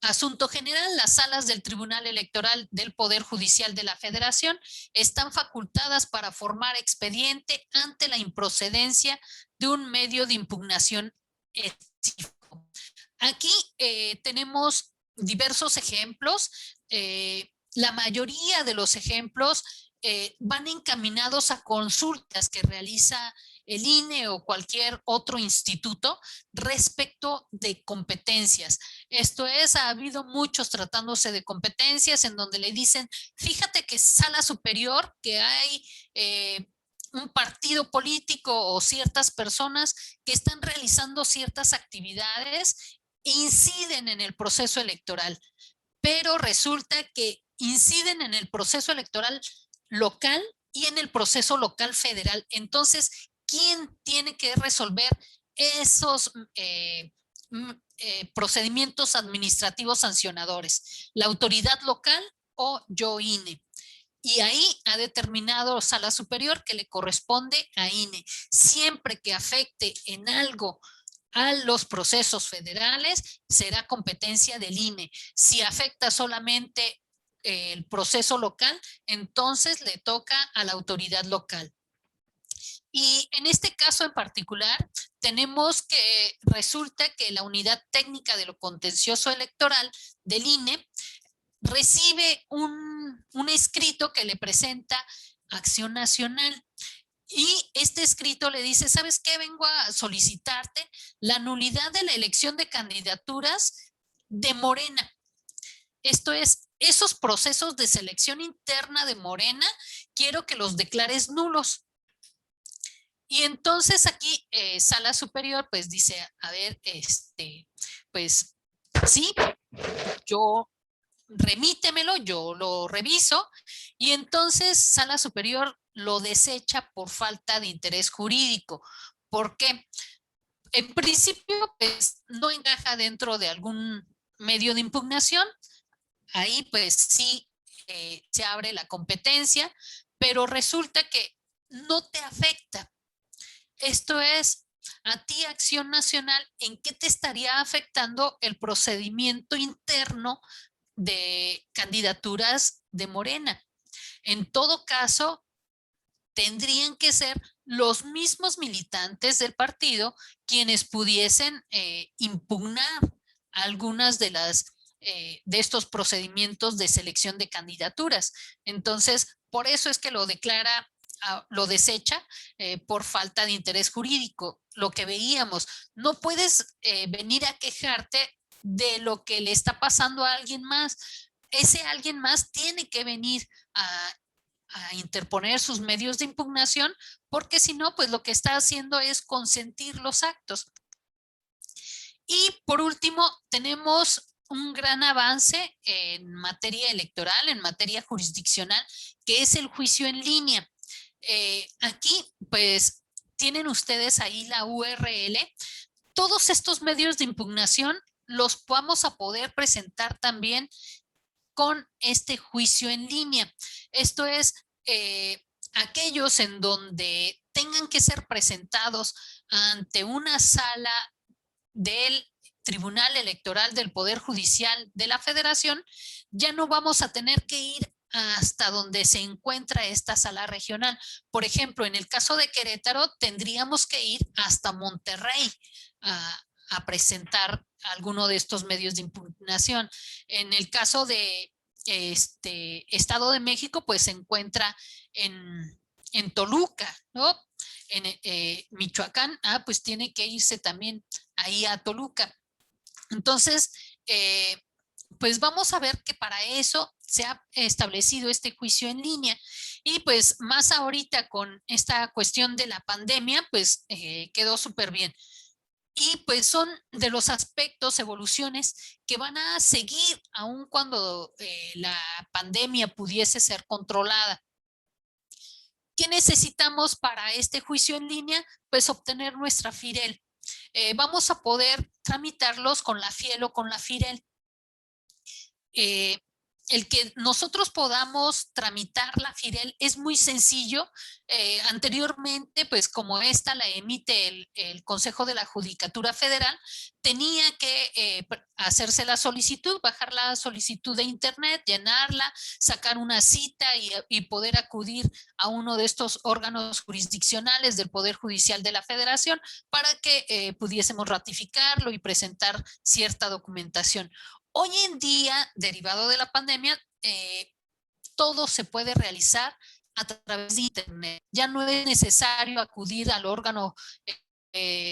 Asunto general, las salas del Tribunal Electoral del Poder Judicial de la Federación están facultadas para formar expediente ante la improcedencia de un medio de impugnación específico. Aquí tenemos diversos ejemplos. La mayoría de los ejemplos van encaminados a consultas que realiza el INE o cualquier otro instituto respecto de competencias. Esto es, ha habido muchos tratándose de competencias en donde le dicen, fíjate que Sala Superior, que hay un partido político o ciertas personas que están realizando ciertas actividades e inciden en el proceso electoral, pero resulta que inciden en el proceso electoral local y en el proceso local federal. Entonces, ¿quién tiene que resolver esos procedimientos administrativos sancionadores? ¿La autoridad local o yo, INE? Y ahí ha determinado Sala Superior que le corresponde a INE. Siempre que afecte en algo a los procesos federales, será competencia del INE. Si afecta solamente el proceso local, entonces le toca a la autoridad local. Y en este caso en particular, tenemos que resulta que la Unidad Técnica de lo Contencioso Electoral del INE recibe un escrito que le presenta Acción Nacional. Y este escrito le dice, ¿sabes qué? Vengo a solicitarte la nulidad de la elección de candidaturas de Morena. Esto es, esos procesos de selección interna de Morena, quiero que los declares nulos. Y entonces aquí Sala Superior pues dice, a ver, pues sí, yo remítemelo, yo lo reviso, y entonces Sala Superior lo desecha por falta de interés jurídico. ¿Por qué? En principio, pues no encaja dentro de algún medio de impugnación. Ahí pues sí se abre la competencia, pero resulta que no te afecta. Esto es, a ti, Acción Nacional, ¿en qué te estaría afectando el procedimiento interno de candidaturas de Morena? En todo caso, tendrían que ser los mismos militantes del partido quienes pudiesen impugnar algunas de estos procedimientos de selección de candidaturas. Entonces, por eso es que lo declara, lo desecha por falta de interés jurídico. Lo que veíamos, no puedes venir a quejarte de lo que le está pasando a alguien más. Ese alguien más tiene que venir a interponer sus medios de impugnación, porque si no, pues lo que está haciendo es consentir los actos. Y por último, tenemos un gran avance en materia electoral, en materia jurisdiccional, que es el juicio en línea. Aquí, pues, tienen ustedes ahí la URL. Todos estos medios de impugnación los vamos a poder presentar también con este juicio en línea. Esto es, aquellos en donde tengan que ser presentados ante una sala del Tribunal Electoral del Poder Judicial de la Federación, ya no vamos a tener que ir hasta donde se encuentra esta sala regional. Por ejemplo, en el caso de Querétaro, tendríamos que ir hasta Monterrey a presentar alguno de estos medios de impugnación. En el caso de Estado de México, pues se encuentra en Toluca, ¿no? En Michoacán, pues tiene que irse también ahí a Toluca. Entonces, pues vamos a ver que para eso se ha establecido este juicio en línea. Y pues más ahorita con esta cuestión de la pandemia, pues quedó súper bien. Y pues son de los aspectos, evoluciones que van a seguir aun cuando la pandemia pudiese ser controlada. ¿Qué necesitamos para este juicio en línea? Pues obtener nuestra FIREL. Vamos a poder tramitarlos con la FIEL o con la FIREL. El que nosotros podamos tramitar la FIREL es muy sencillo. Anteriormente, pues como esta la emite el Consejo de la Judicatura Federal, tenía que hacerse la solicitud, bajar la solicitud de internet, llenarla, sacar una cita y poder acudir a uno de estos órganos jurisdiccionales del Poder Judicial de la Federación para que pudiésemos ratificarlo y presentar cierta documentación. Hoy en día, derivado de la pandemia, todo se puede realizar a través de internet. Ya no es necesario acudir al órgano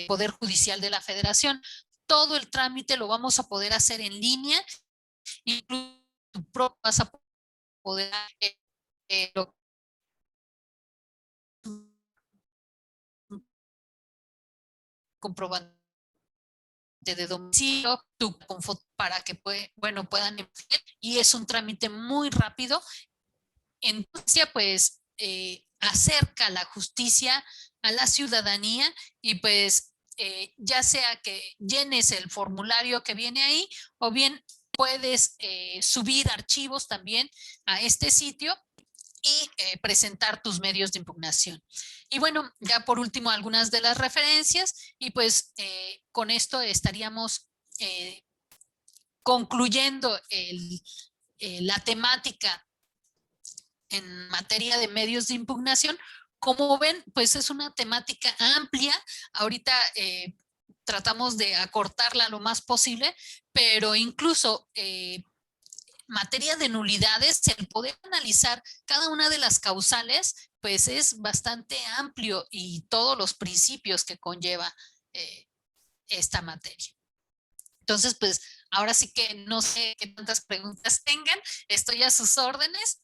Poder Judicial de la Federación. Todo el trámite lo vamos a poder hacer en línea. Incluso tú vas a poder comprobante de domicilio, con foto para que puedan emitir, y es un trámite muy rápido. Entonces, pues, acerca la justicia a la ciudadanía y pues ya sea que llenes el formulario que viene ahí o bien puedes subir archivos también a este sitio y presentar tus medios de impugnación. Y bueno, ya por último algunas de las referencias y pues con esto estaríamos concluyendo la temática en materia de medios de impugnación. Como ven, pues es una temática amplia. Ahorita tratamos de acortarla lo más posible, pero incluso materia de nulidades, el poder analizar cada una de las causales, pues es bastante amplio y todos los principios que conlleva esta materia. Entonces, pues ahora sí que no sé qué tantas preguntas tengan, estoy a sus órdenes.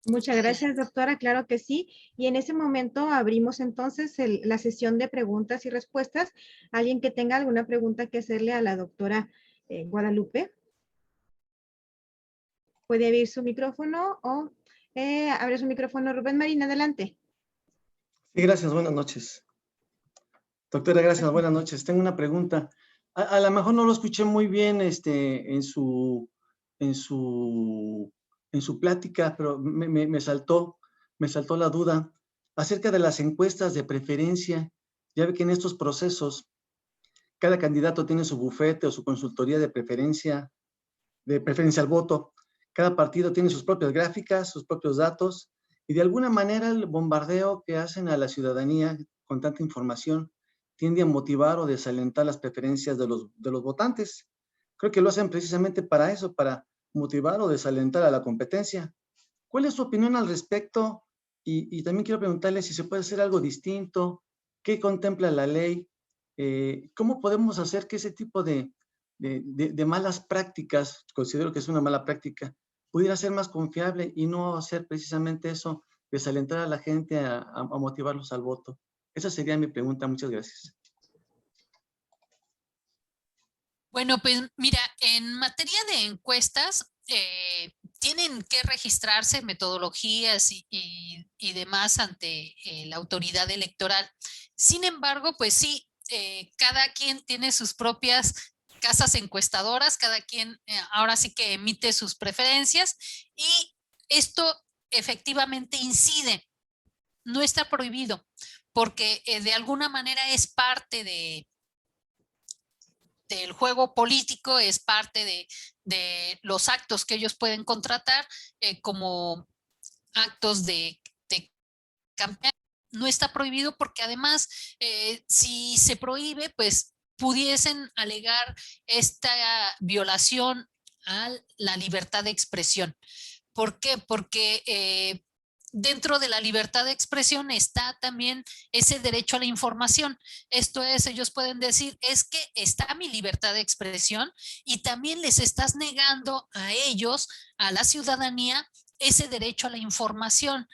Muchas gracias, doctora. Claro que sí. Y en ese momento abrimos entonces la sesión de preguntas y respuestas. ¿Alguien que tenga alguna pregunta que hacerle a la doctora Guadalupe? Puede abrir su micrófono o abre su micrófono. Rubén Marín, adelante. Sí, gracias. Buenas noches. Doctora, gracias. Buenas noches. Tengo una pregunta. A lo mejor no lo escuché muy bien en su plática, pero me saltó la duda acerca de las encuestas de preferencia. Ya ve que en estos procesos cada candidato tiene su bufete o su consultoría de preferencia al voto. Cada partido tiene sus propias gráficas, sus propios datos, y de alguna manera el bombardeo que hacen a la ciudadanía con tanta información tiende a motivar o desalentar las preferencias de los votantes. Creo que lo hacen precisamente para eso, para motivar o desalentar a la competencia. ¿Cuál es su opinión al respecto? Y también quiero preguntarle si se puede hacer algo distinto, qué contempla la ley, cómo podemos hacer que ese tipo de malas prácticas, considero que es una mala práctica, pudiera ser más confiable y no hacer precisamente eso, desalentar a la gente a motivarlos al voto. Esa sería mi pregunta. Muchas gracias. Bueno, pues mira, en materia de encuestas, tienen que registrarse metodologías y demás ante la autoridad electoral. Sin embargo, pues sí, cada quien tiene sus propias casas encuestadoras, cada quien ahora sí que emite sus preferencias y esto efectivamente incide, no está prohibido, porque de alguna manera es parte del juego político, es parte de los actos que ellos pueden contratar como actos de campaña. No está prohibido porque además, si se prohíbe, pues pudiesen alegar esta violación a la libertad de expresión. ¿Por qué? Porque dentro de la libertad de expresión está también ese derecho a la información. Esto es, ellos pueden decir, es que está mi libertad de expresión y también les estás negando a ellos, a la ciudadanía, ese derecho a la información.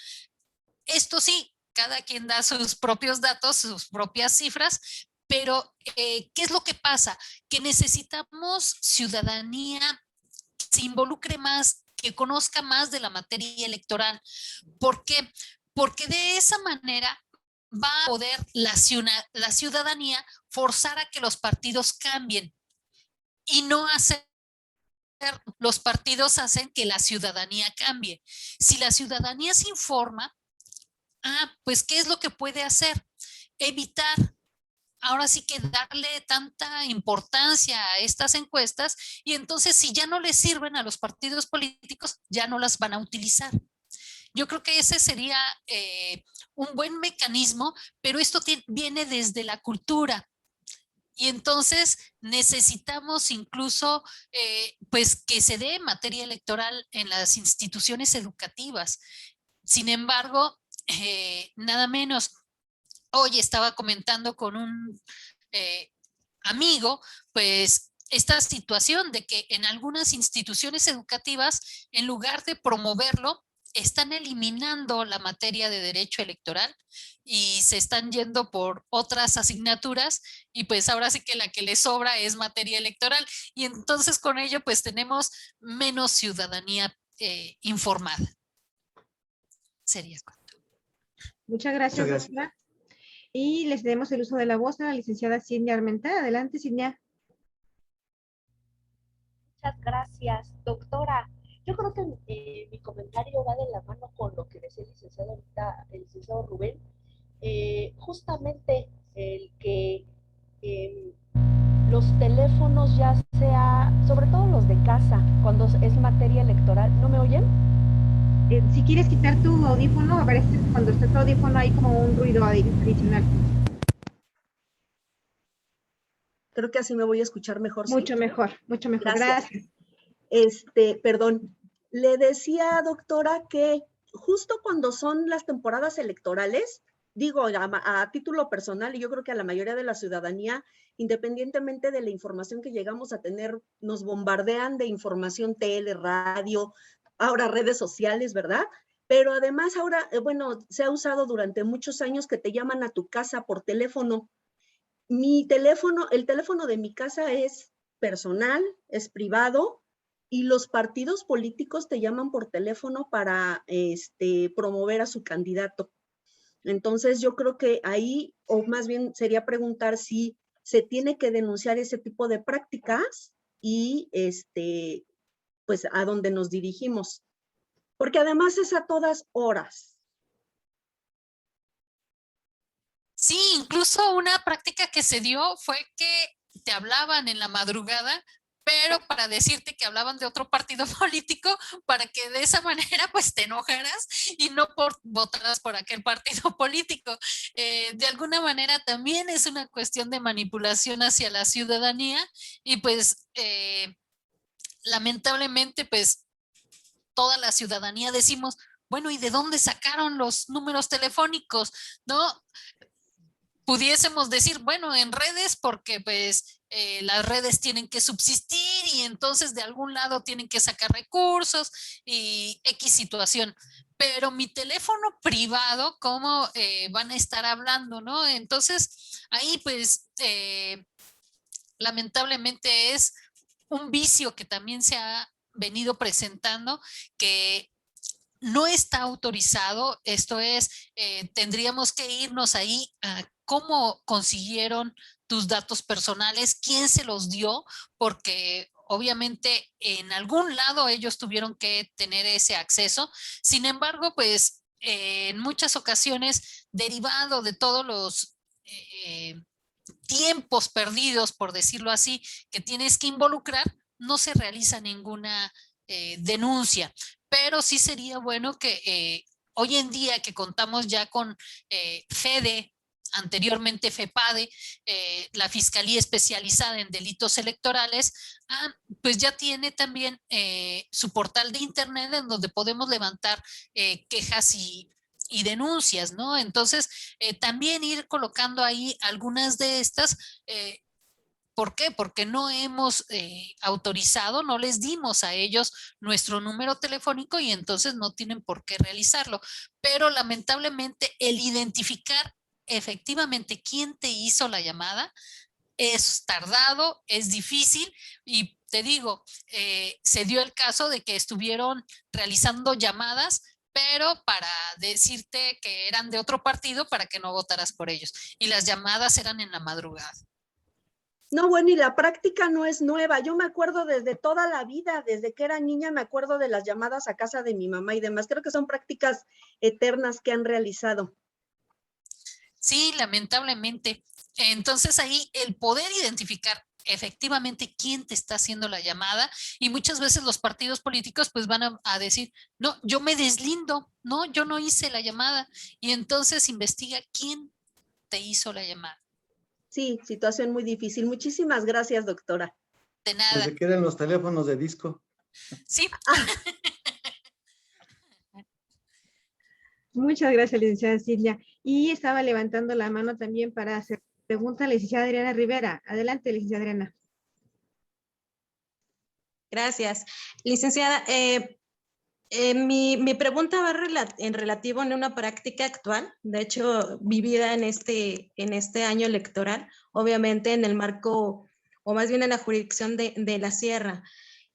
Esto sí, cada quien da sus propios datos, sus propias cifras, pero ¿qué es lo que pasa? Que necesitamos ciudadanía que se involucre más, que conozca más de la materia electoral. ¿Por qué? Porque de esa manera va a poder la ciudadanía forzar a que los partidos cambien y no hacer. Los partidos hacen que la ciudadanía cambie. Si la ciudadanía se informa, pues ¿qué es lo que puede hacer? Evitar, ahora sí que darle tanta importancia a estas encuestas y entonces si ya no les sirven a los partidos políticos, ya no las van a utilizar. Yo creo que ese sería un buen mecanismo, pero esto viene desde la cultura. Y entonces necesitamos incluso pues que se dé materia electoral en las instituciones educativas. Sin embargo, nada menos, hoy estaba comentando con un amigo, pues esta situación de que en algunas instituciones educativas, en lugar de promoverlo, están eliminando la materia de derecho electoral y se están yendo por otras asignaturas y pues ahora sí que la que les sobra es materia electoral y entonces con ello pues tenemos menos ciudadanía informada. Sería cuanto. Muchas gracias, doctora. Y les demos el uso de la voz a la licenciada Silvia Armentáriz. Adelante, Silvia. Muchas gracias, doctora. Yo creo que mi comentario va de la mano con lo que decía el licenciado ahorita, el licenciado Rubén. Justamente el que los teléfonos ya sea, sobre todo los de casa, cuando es materia electoral, ¿no me oyen? Si quieres quitar tu audífono, a ver, cuando está tu audífono hay como un ruido adicional. Creo que así me voy a escuchar mejor. Mucho ¿sí? Mejor, mucho mejor. Gracias. Perdón, le decía, doctora, que justo cuando son las temporadas electorales, digo a título personal, y yo creo que a la mayoría de la ciudadanía, independientemente de la información que llegamos a tener, nos bombardean de información tele, radio, ahora redes sociales, ¿verdad? Pero además ahora, bueno, se ha usado durante muchos años que te llaman a tu casa por teléfono. Mi teléfono, el teléfono de mi casa es personal, es privado, y los partidos políticos te llaman por teléfono para promover a su candidato. Entonces yo creo que ahí, o más bien sería preguntar si se tiene que denunciar ese tipo de prácticas y pues a dónde nos dirigimos. Porque además es a todas horas. Sí, incluso una práctica que se dio fue que te hablaban en la madrugada, pero para decirte que hablaban de otro partido político, para que de esa manera pues te enojaras y no votaras por aquel partido político. De alguna manera también es una cuestión de manipulación hacia la ciudadanía y pues lamentablemente pues toda la ciudadanía decimos, bueno, ¿y de dónde sacaron los números telefónicos? ¿No? Pudiésemos decir, bueno, en redes porque pues las redes tienen que subsistir y entonces de algún lado tienen que sacar recursos y X situación. Pero mi teléfono privado, ¿cómo van a estar hablando, no? Entonces, ahí pues lamentablemente es un vicio que también se ha venido presentando que no está autorizado, esto es, tendríamos que irnos ahí a cómo consiguieron tus datos personales, quién se los dio, porque obviamente en algún lado ellos tuvieron que tener ese acceso. Sin embargo, pues en muchas ocasiones, derivado de todos los tiempos perdidos, por decirlo así, que tienes que involucrar, no se realiza ninguna denuncia. Pero sí sería bueno que hoy en día que contamos ya con FEDE, anteriormente FEPADE, la Fiscalía Especializada en Delitos Electorales, pues ya tiene también su portal de internet en donde podemos levantar quejas y denuncias, ¿no? Entonces, también ir colocando ahí algunas de estas. ¿Por qué? Porque no hemos autorizado, no les dimos a ellos nuestro número telefónico y entonces no tienen por qué realizarlo. Pero lamentablemente el identificar efectivamente quién te hizo la llamada es tardado, es difícil y te digo, se dio el caso de que estuvieron realizando llamadas, pero para decirte que eran de otro partido para que no votaras por ellos. Y las llamadas eran en la madrugada. No, bueno, y la práctica no es nueva. Yo me acuerdo desde toda la vida, desde que era niña, me acuerdo de las llamadas a casa de mi mamá y demás. Creo que son prácticas eternas que han realizado. Sí, lamentablemente. Entonces ahí el poder identificar efectivamente quién te está haciendo la llamada y muchas veces los partidos políticos pues van a decir, no, yo me deslindo, no, yo no hice la llamada y entonces investiga quién te hizo la llamada. Sí, situación muy difícil. Muchísimas gracias, doctora. De nada. Desde que eran los teléfonos de disco. Sí. Muchas gracias, licenciada Silvia. Y estaba levantando la mano también para hacer pregunta a la licenciada Adriana Rivera. Adelante, licenciada Adriana. Gracias. Licenciada, mi pregunta va en relativo en una práctica actual, de hecho, vivida en este año electoral, obviamente en el marco, o más bien en la jurisdicción de la Sierra.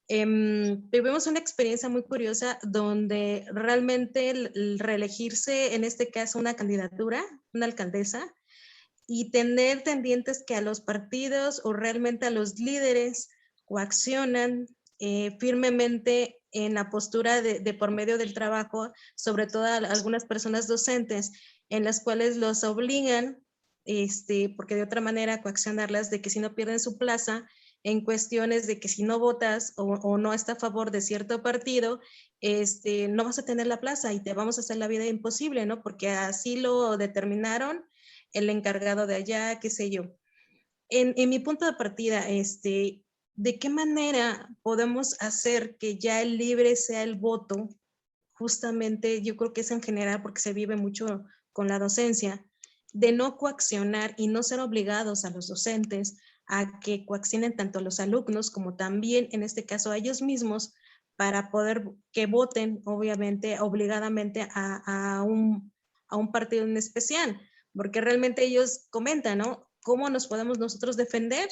Vivimos una experiencia muy curiosa donde realmente el reelegirse, en este caso una candidatura, una alcaldesa, y tener tendientes que a los partidos o realmente a los líderes coaccionan firmemente en la postura de por medio del trabajo, sobre todo a algunas personas docentes, en las cuales los obligan, porque de otra manera coaccionarlas de que si no pierden su plaza, en cuestiones de que si no votas o no está a favor de cierto partido, no vas a tener la plaza y te vamos a hacer la vida imposible, ¿no? Porque así lo determinaron el encargado de allá, qué sé yo. En mi punto de partida, ¿de qué manera podemos hacer que ya el libre sea el voto? Justamente yo creo que es en general porque se vive mucho con la docencia, de no coaccionar y no ser obligados a los docentes a que coaccionen tanto a los alumnos como también, en este caso, a ellos mismos para poder que voten, obviamente, obligadamente a un partido en especial, porque realmente ellos comentan, ¿no? ¿Cómo nos podemos nosotros defender?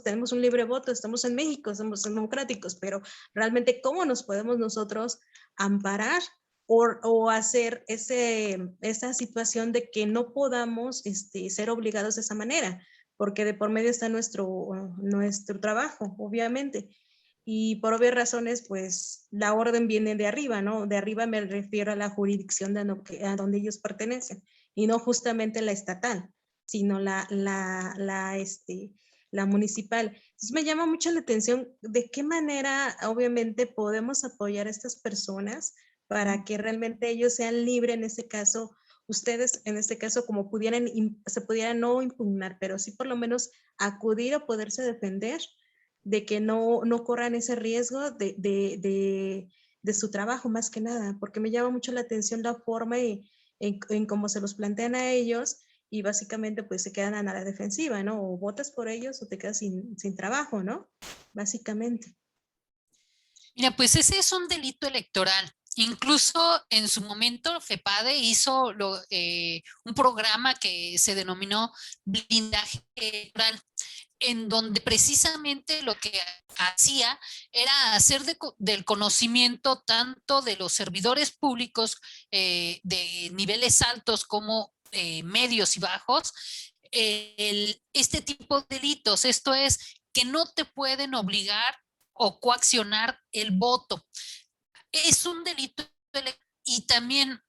Tenemos un libre voto, estamos en México, somos democráticos, pero realmente ¿cómo nos podemos nosotros amparar o hacer esa situación de que no podamos ser obligados de esa manera? Porque de por medio está nuestro trabajo, obviamente. Y por obvias razones, pues la orden viene de arriba, ¿no? De arriba me refiero a la jurisdicción a donde ellos pertenecen, y no justamente la estatal, sino la municipal. Entonces me llama mucho la atención de qué manera, obviamente, podemos apoyar a estas personas para que realmente ellos sean libres, en este caso, ustedes, en este caso, como se pudieran no impugnar, pero sí por lo menos acudir o poderse defender de que no corran ese riesgo de su trabajo, más que nada, porque me llama mucho la atención la forma en cómo se los plantean a ellos y básicamente pues se quedan a la defensiva, ¿no? O votas por ellos o te quedas sin trabajo, ¿no? Básicamente. Mira, pues ese es un delito electoral. Incluso en su momento FEPADE hizo un programa que se denominó blindaje electoral, en donde precisamente lo que hacía era hacer del conocimiento tanto de los servidores públicos de niveles altos como medios y bajos, este tipo de delitos. Esto es que no te pueden obligar o coaccionar el voto. Es un delito y también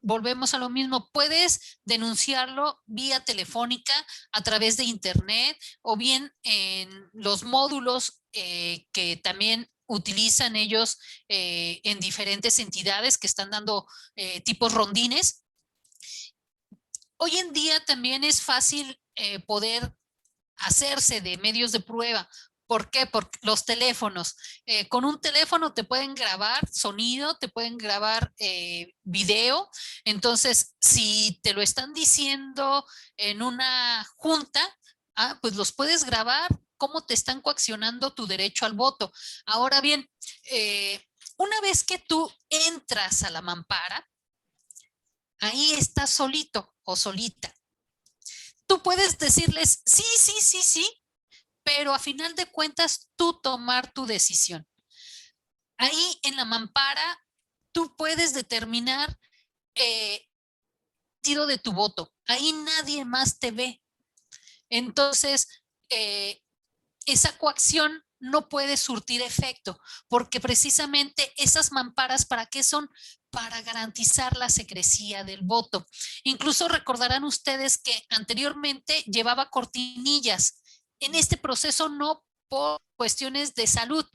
volvemos a lo mismo, puedes denunciarlo vía telefónica, a través de internet, o bien en los módulos que también utilizan ellos en diferentes entidades que están dando tipos rondines. Hoy en día también es fácil poder hacerse de medios de prueba. ¿Por qué? Porque los teléfonos. Con un teléfono te pueden grabar sonido, te pueden grabar video. Entonces, si te lo están diciendo en una junta, pues los puedes grabar cómo te están coaccionando tu derecho al voto. Ahora bien, una vez que tú entras a la mampara, ahí estás solito o solita. Tú puedes decirles sí, sí, sí, sí, pero a final de cuentas tú tomar tu decisión. Ahí en la mampara tú puedes determinar el sentido de tu voto. Ahí nadie más te ve. Entonces, esa coacción no puede surtir efecto, porque precisamente esas mamparas, ¿para qué son? Para garantizar la secrecía del voto. Incluso recordarán ustedes que anteriormente llevaba cortinillas. En este proceso no por cuestiones de salud,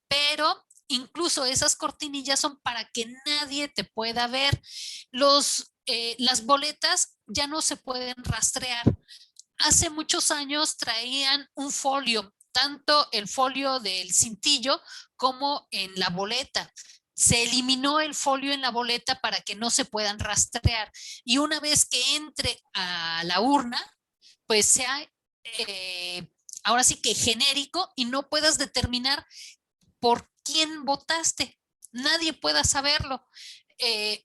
pero incluso esas cortinillas son para que nadie te pueda ver. Las boletas ya no se pueden rastrear. Hace muchos años traían un folio, tanto el folio del cintillo como en la boleta. Se eliminó el folio en la boleta para que no se puedan rastrear. Y una vez que entre a la urna, pues sea ahora sí que genérico y no puedas determinar por quién votaste. Nadie pueda saberlo.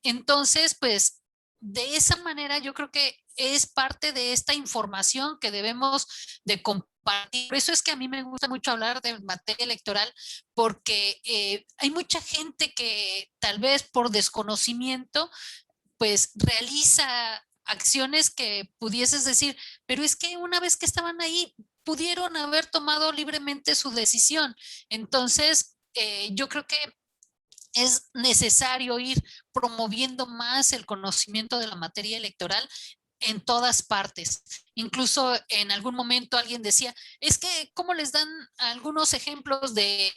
Entonces, pues de esa manera yo creo que es parte de esta información que debemos de compartir. Por eso es que a mí me gusta mucho hablar de materia electoral, porque hay mucha gente que tal vez por desconocimiento pues realiza acciones que pudieses decir, pero es que una vez que estaban ahí pudieron haber tomado libremente su decisión. Entonces, yo creo que es necesario ir promoviendo más el conocimiento de la materia electoral en todas partes. Incluso en algún momento alguien decía, es que ¿cómo les dan algunos ejemplos de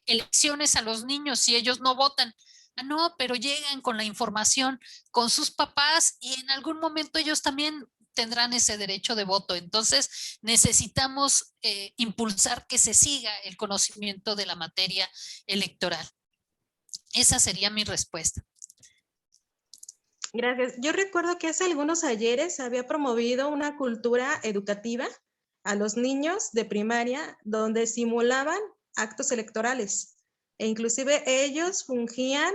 elecciones a los niños si ellos no votan? Ah, no, pero llegan con la información con sus papás y en algún momento ellos también tendrán ese derecho de voto. Entonces necesitamos impulsar que se siga el conocimiento de la materia electoral. Esa sería mi respuesta. Gracias. Yo recuerdo que hace algunos ayeres había promovido una cultura educativa a los niños de primaria donde simulaban actos electorales e inclusive ellos fungían,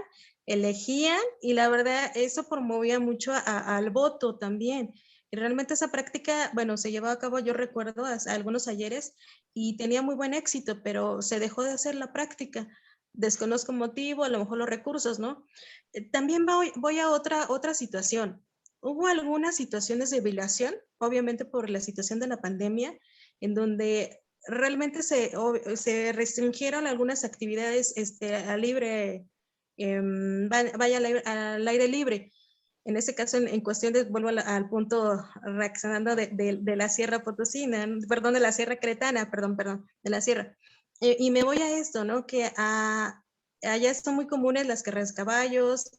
elegían y la verdad eso promovía mucho al voto también. Y realmente esa práctica, bueno, se llevaba a cabo, yo recuerdo, algunos ayeres y tenía muy buen éxito, pero se dejó de hacer la práctica. Desconozco el motivo, a lo mejor los recursos, ¿no? También voy a otra situación. Hubo algunas situaciones de violación, obviamente por la situación de la pandemia, en donde realmente se restringieron algunas actividades al libre, vaya al aire libre. En este caso, en cuestión de, vuelvo al punto reaccionando de la Sierra Potosina, perdón, de la Sierra Cretana, perdón, de la Sierra. Y me voy a esto, ¿no? Que allá son muy comunes las carreras de caballos,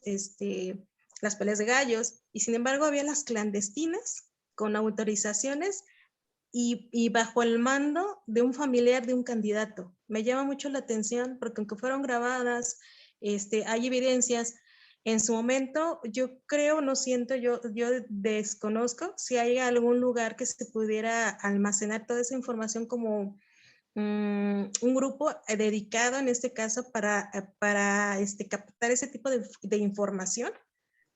las peleas de gallos, y sin embargo había las clandestinas con autorizaciones y bajo el mando de un familiar de un candidato. Me llama mucho la atención porque aunque fueron grabadas, hay evidencias. En su momento, yo creo, no siento, yo desconozco si hay algún lugar que se pudiera almacenar toda esa información como un grupo dedicado en este caso para captar ese tipo de información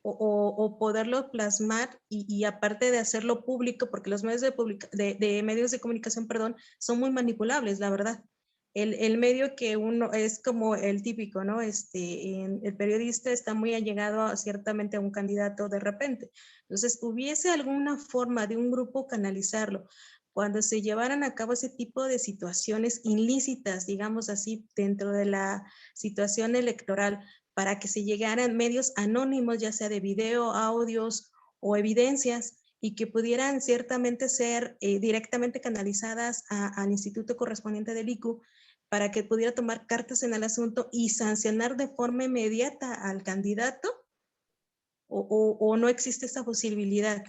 o poderlo plasmar y aparte de hacerlo público, porque los medios de medios de comunicación, perdón, son muy manipulables, la verdad. El medio que uno es como el típico, ¿no? El periodista está muy allegado ciertamente a un candidato de repente. Entonces, ¿hubiese alguna forma de un grupo canalizarlo? Cuando se llevaran a cabo ese tipo de situaciones ilícitas, digamos así, dentro de la situación electoral, para que se llegaran medios anónimos, ya sea de video, audios o evidencias, y que pudieran ciertamente ser directamente canalizadas al instituto correspondiente del ICU para que pudiera tomar cartas en el asunto y sancionar de forma inmediata al candidato, o no existe esa posibilidad.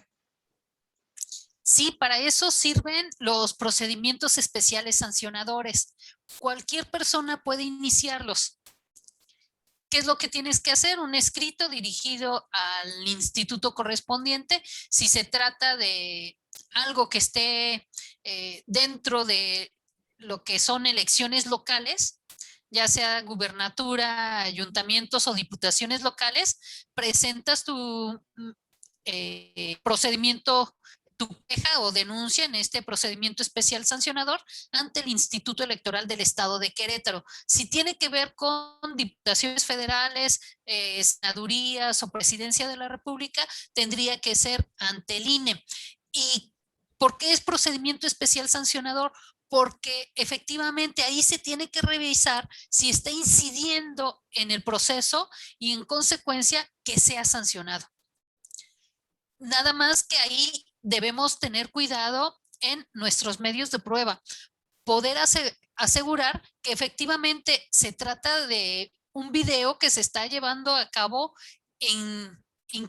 Sí, para eso sirven los procedimientos especiales sancionadores. Cualquier persona puede iniciarlos. ¿Qué es lo que tienes que hacer? Un escrito dirigido al instituto correspondiente. Si se trata de algo que esté dentro de lo que son elecciones locales, ya sea gubernatura, ayuntamientos o diputaciones locales, presentas tu procedimiento, tu queja o denuncia en este procedimiento especial sancionador ante el Instituto Electoral del Estado de Querétaro. Si tiene que ver con diputaciones federales, senadurías o presidencia de la República, tendría que ser ante el INE. ¿Y por qué es procedimiento especial sancionador? Porque efectivamente ahí se tiene que revisar si está incidiendo en el proceso y en consecuencia que sea sancionado. Nada más que ahí debemos tener cuidado en nuestros medios de prueba, poder asegurar que efectivamente se trata de un video que se está llevando a cabo en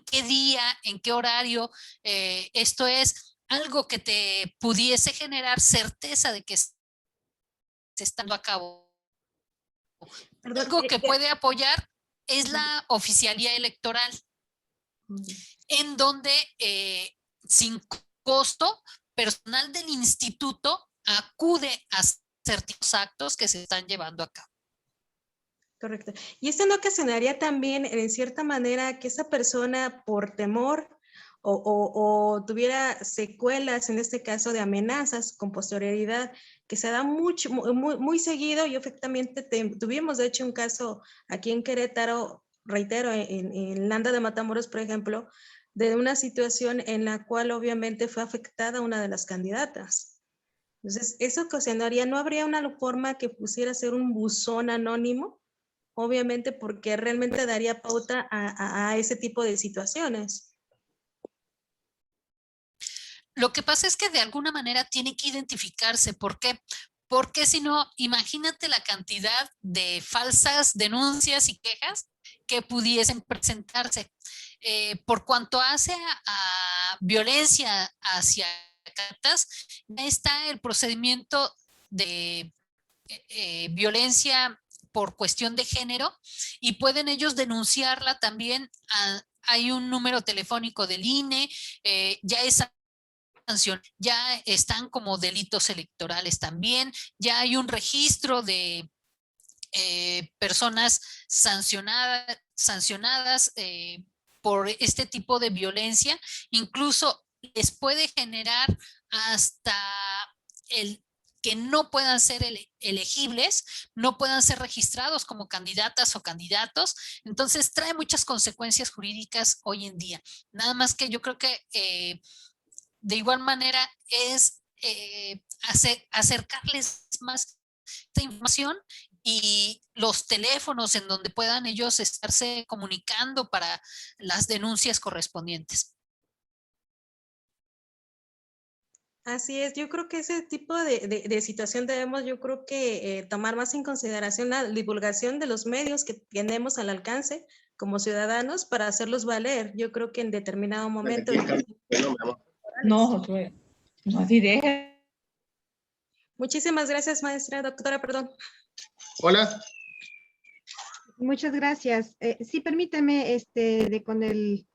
qué día, en qué horario. Esto es algo que te pudiese generar certeza de que se está dando a cabo. Perdón, Algo que puede apoyar es la oficialía electoral, en donde sin costo, personal del instituto acude a ciertos actos que se están llevando a cabo. Correcto. ¿Y esto no ocasionaría también, en cierta manera, que esa persona, por temor o tuviera secuelas, en este caso de amenazas con posterioridad, que se da muy seguido? Y efectivamente tuvimos, de hecho, un caso aquí en Querétaro, reitero, en Landa de Matamoros, por ejemplo, de una situación en la cual obviamente fue afectada una de las candidatas. Entonces, eso ocasionaría, ¿no habría una forma que pusiera ser un buzón anónimo? Obviamente, porque realmente daría pauta a ese tipo de situaciones. Lo que pasa es que de alguna manera tiene que identificarse. ¿Por qué? Porque si no, imagínate la cantidad de falsas denuncias y quejas que pudiesen presentarse. Por cuanto hace a violencia hacia candidatas, ya está el procedimiento de violencia por cuestión de género y pueden ellos denunciarla también. Hay un número telefónico del INE, ya es sanción, ya están como delitos electorales también, ya hay un registro de personas sancionadas por este tipo de violencia. Incluso les puede generar hasta el que no puedan ser elegibles, no puedan ser registrados como candidatas o candidatos. Entonces trae muchas consecuencias jurídicas hoy en día. Nada más que yo creo que de igual manera es acercarles más esta información y los teléfonos en donde puedan ellos estarse comunicando para las denuncias correspondientes. Así es, yo creo que ese tipo de situación debemos, yo creo que tomar más en consideración la divulgación de los medios que tenemos al alcance como ciudadanos para hacerlos valer. Yo creo que en determinado momento... No, Josué, no así deja. Muchísimas gracias, maestra, doctora, perdón. Hola. Muchas gracias. Sí, permíteme, con el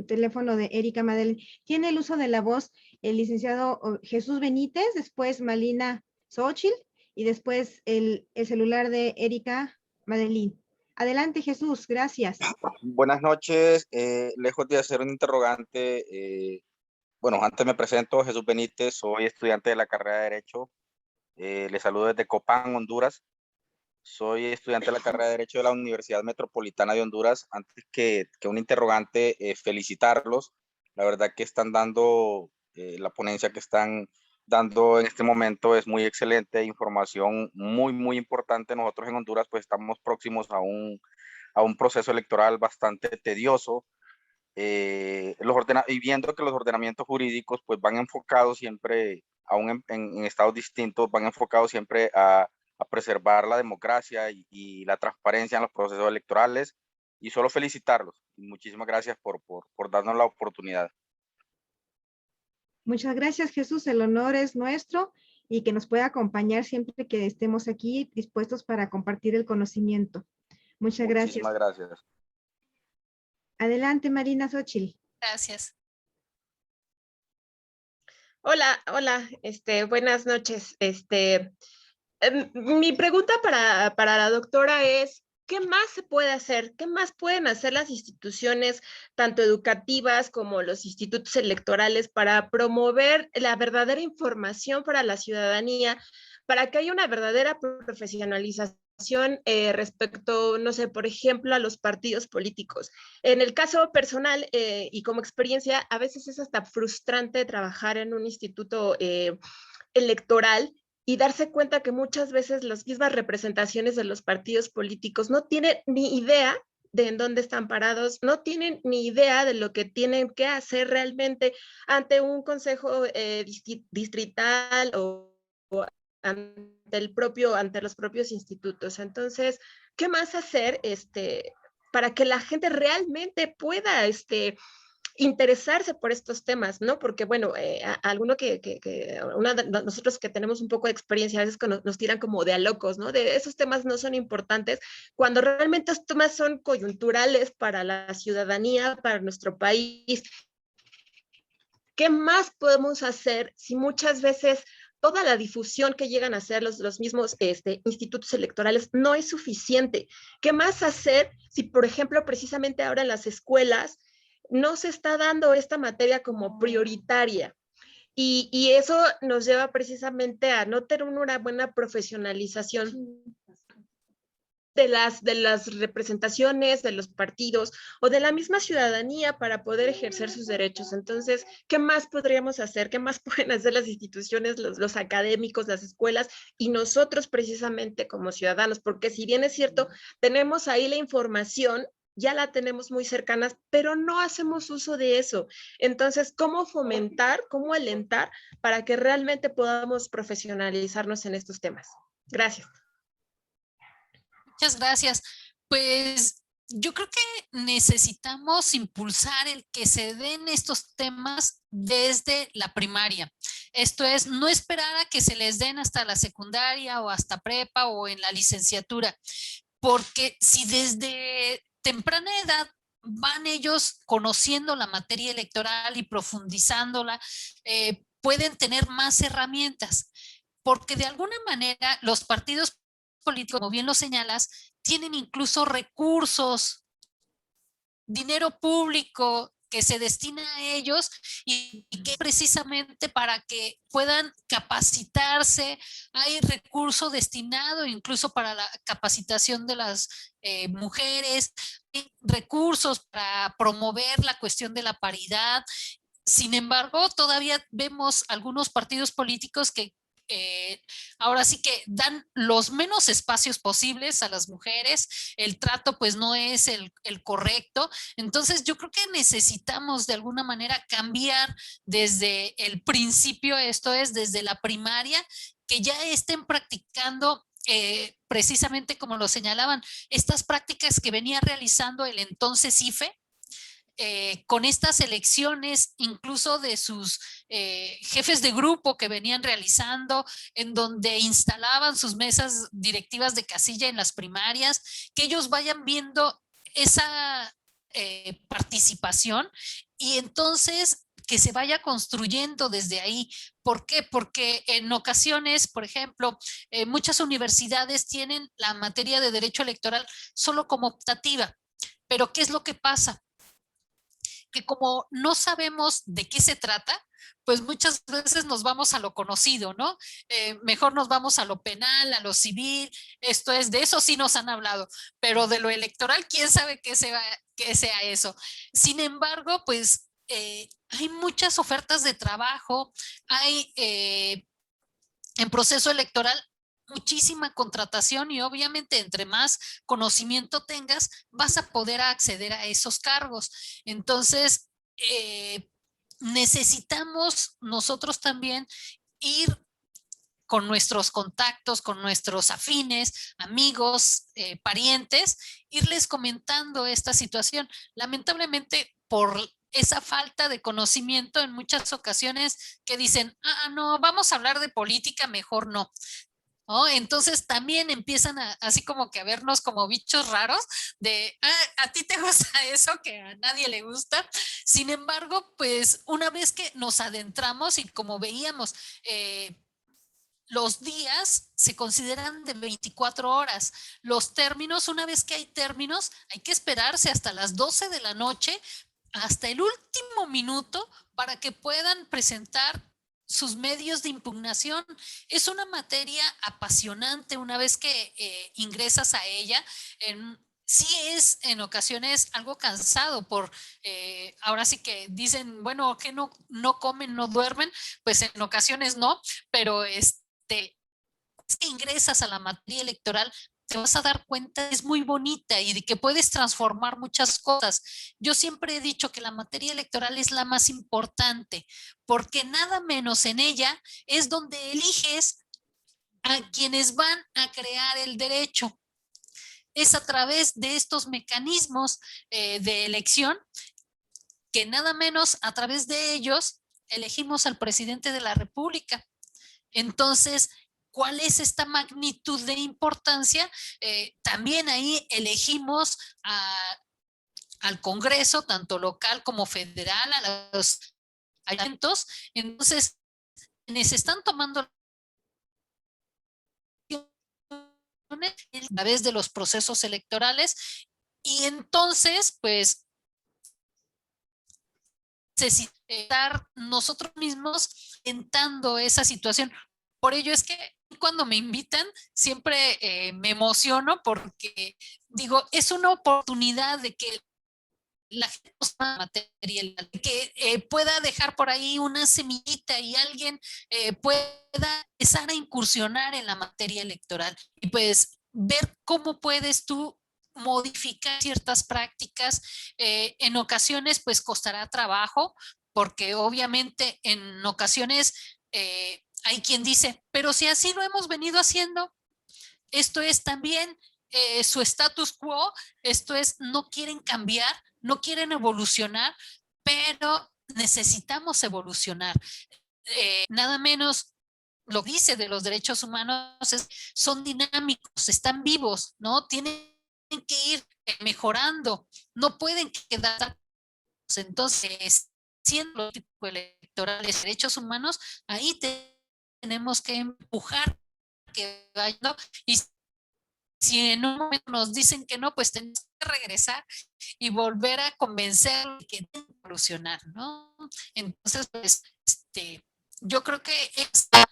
teléfono de Erika Madel. Tiene el uso de la voz el licenciado Jesús Benítez, después Malina Xochitl y después el celular de Erika Madelín. Adelante, Jesús, gracias. Buenas noches. Lejos de hacer un interrogante, bueno, antes me presento, Jesús Benítez, soy estudiante de la carrera de Derecho. Les saludo desde Copán, Honduras. Soy estudiante de la carrera de Derecho de la Universidad Metropolitana de Honduras. Antes que un interrogante, felicitarlos. La verdad que están dando, la ponencia que están dando en este momento es muy excelente, información muy, muy importante. Nosotros en Honduras pues estamos próximos a un proceso electoral bastante tedioso, y viendo que los ordenamientos jurídicos pues van enfocados siempre, aún en estados distintos, van enfocados siempre a preservar la democracia y la transparencia en los procesos electorales, y solo felicitarlos. Muchísimas gracias por darnos la oportunidad. Muchas gracias, Jesús. El honor es nuestro y que nos pueda acompañar siempre que estemos aquí dispuestos para compartir el conocimiento. Muchas gracias. Muchísimas gracias. Adelante, Marina Xochitl. Gracias. Hola, buenas noches. Mi pregunta para la doctora es, ¿qué más se puede hacer? ¿Qué más pueden hacer las instituciones, tanto educativas como los institutos electorales, para promover la verdadera información para la ciudadanía, para que haya una verdadera profesionalización respecto, no sé, por ejemplo, a los partidos políticos? En el caso personal y como experiencia, a veces es hasta frustrante trabajar en un instituto electoral y darse cuenta que muchas veces las mismas representaciones de los partidos políticos no tienen ni idea de en dónde están parados, no tienen ni idea de lo que tienen que hacer realmente ante un consejo distrital o ante los propios institutos. Entonces, ¿qué más hacer para que la gente realmente pueda interesarse por estos temas, ¿no? Porque, bueno, nosotros que tenemos un poco de experiencia, a veces nos tiran como de a locos, ¿no? De esos temas no son importantes, cuando realmente estos temas son coyunturales para la ciudadanía, para nuestro país. ¿Qué más podemos hacer si muchas veces toda la difusión que llegan a hacer los mismos institutos electorales no es suficiente? ¿Qué más hacer si, por ejemplo, precisamente ahora en las escuelas no se está dando esta materia como prioritaria? Y eso nos lleva precisamente a no tener una buena profesionalización de las representaciones, de los partidos o de la misma ciudadanía para poder ejercer sus derechos. Entonces, ¿qué más podríamos hacer? ¿Qué más pueden hacer las instituciones, los académicos, las escuelas y nosotros precisamente como ciudadanos? Porque si bien es cierto, tenemos ahí la información, ya la tenemos muy cercanas, pero no hacemos uso de eso. Entonces, ¿cómo fomentar, cómo alentar para que realmente podamos profesionalizarnos en estos temas? Gracias. Muchas gracias. Pues yo creo que necesitamos impulsar el que se den estos temas desde la primaria. Esto es, no esperar a que se les den hasta la secundaria o hasta prepa o en la licenciatura, porque si desde temprana edad van ellos conociendo la materia electoral y profundizándola, pueden tener más herramientas, porque de alguna manera los partidos políticos, como bien lo señalas, tienen incluso recursos, dinero público que se destina a ellos y que precisamente para que puedan capacitarse, hay recurso destinado incluso para la capacitación de las mujeres, hay recursos para promover la cuestión de la paridad. Sin embargo, todavía vemos algunos partidos políticos que ahora sí que dan los menos espacios posibles a las mujeres, el trato pues no es el correcto. Entonces yo creo que necesitamos de alguna manera cambiar desde el principio, esto es desde la primaria, que ya estén practicando precisamente como lo señalaban, estas prácticas que venía realizando el entonces IFE, con estas elecciones incluso de sus jefes de grupo que venían realizando, en donde instalaban sus mesas directivas de casilla en las primarias, que ellos vayan viendo esa participación y entonces que se vaya construyendo desde ahí. ¿Por qué? Porque en ocasiones, por ejemplo, muchas universidades tienen la materia de derecho electoral solo como optativa, pero ¿qué es lo que pasa? Que como no sabemos de qué se trata, pues muchas veces nos vamos a lo conocido, ¿no? Mejor nos vamos a lo penal, a lo civil, esto es, de eso sí nos han hablado, pero de lo electoral, ¿quién sabe qué sea eso? Sin embargo, pues hay muchas ofertas de trabajo, hay en proceso electoral muchísima contratación y obviamente entre más conocimiento tengas, vas a poder acceder a esos cargos. Entonces, necesitamos nosotros también ir con nuestros contactos, con nuestros afines, amigos, parientes, irles comentando esta situación. Lamentablemente, por esa falta de conocimiento en muchas ocasiones que dicen, no, vamos a hablar de política, mejor no. ¿No? Entonces también empiezan así como que a vernos como bichos raros de, a ti te gusta eso que a nadie le gusta. Sin embargo, pues una vez que nos adentramos y como veíamos, los días se consideran de 24 horas. Los términos, una vez que hay términos, hay que esperarse hasta las 12 de la noche, hasta el último minuto, para que puedan presentar sus medios de impugnación. Es una materia apasionante una vez que ingresas a ella. Sí es en ocasiones algo cansado por, ahora sí que dicen, bueno, que no comen, no duermen, pues en ocasiones no, pero es que ingresas a la materia electoral, te vas a dar cuenta, es muy bonita y de que puedes transformar muchas cosas. Yo siempre he dicho que la materia electoral es la más importante, porque nada menos en ella es donde eliges a quienes van a crear el derecho. Es a través de estos mecanismos de elección que nada menos a través de ellos elegimos al presidente de la República. Entonces, ¿cuál es esta magnitud de importancia? También ahí elegimos al Congreso, tanto local como federal, a los ayuntamientos. Entonces, quienes están tomando a través de los procesos electorales, y entonces, pues, necesitar nosotros mismos entrando esa situación. Por ello es que cuando me invitan siempre me emociono porque digo, es una oportunidad de que la gente material, que pueda dejar por ahí una semillita y alguien pueda empezar a incursionar en la materia electoral y pues ver cómo puedes tú modificar ciertas prácticas. En ocasiones pues costará trabajo porque obviamente en ocasiones hay quien dice, pero si así lo hemos venido haciendo, esto es también su status quo, esto es, no quieren cambiar, no quieren evolucionar, pero necesitamos evolucionar. Nada menos lo dice de los derechos humanos, son dinámicos, están vivos, ¿no? Tienen que ir mejorando, no pueden quedar. Entonces, siendo electorales, derechos humanos, ahí tenemos que empujar que vayan, ¿no? Y si en un momento nos dicen que no, pues tenemos que regresar y volver a convencer que tienen que evolucionar, ¿no? Entonces, pues, yo creo que esta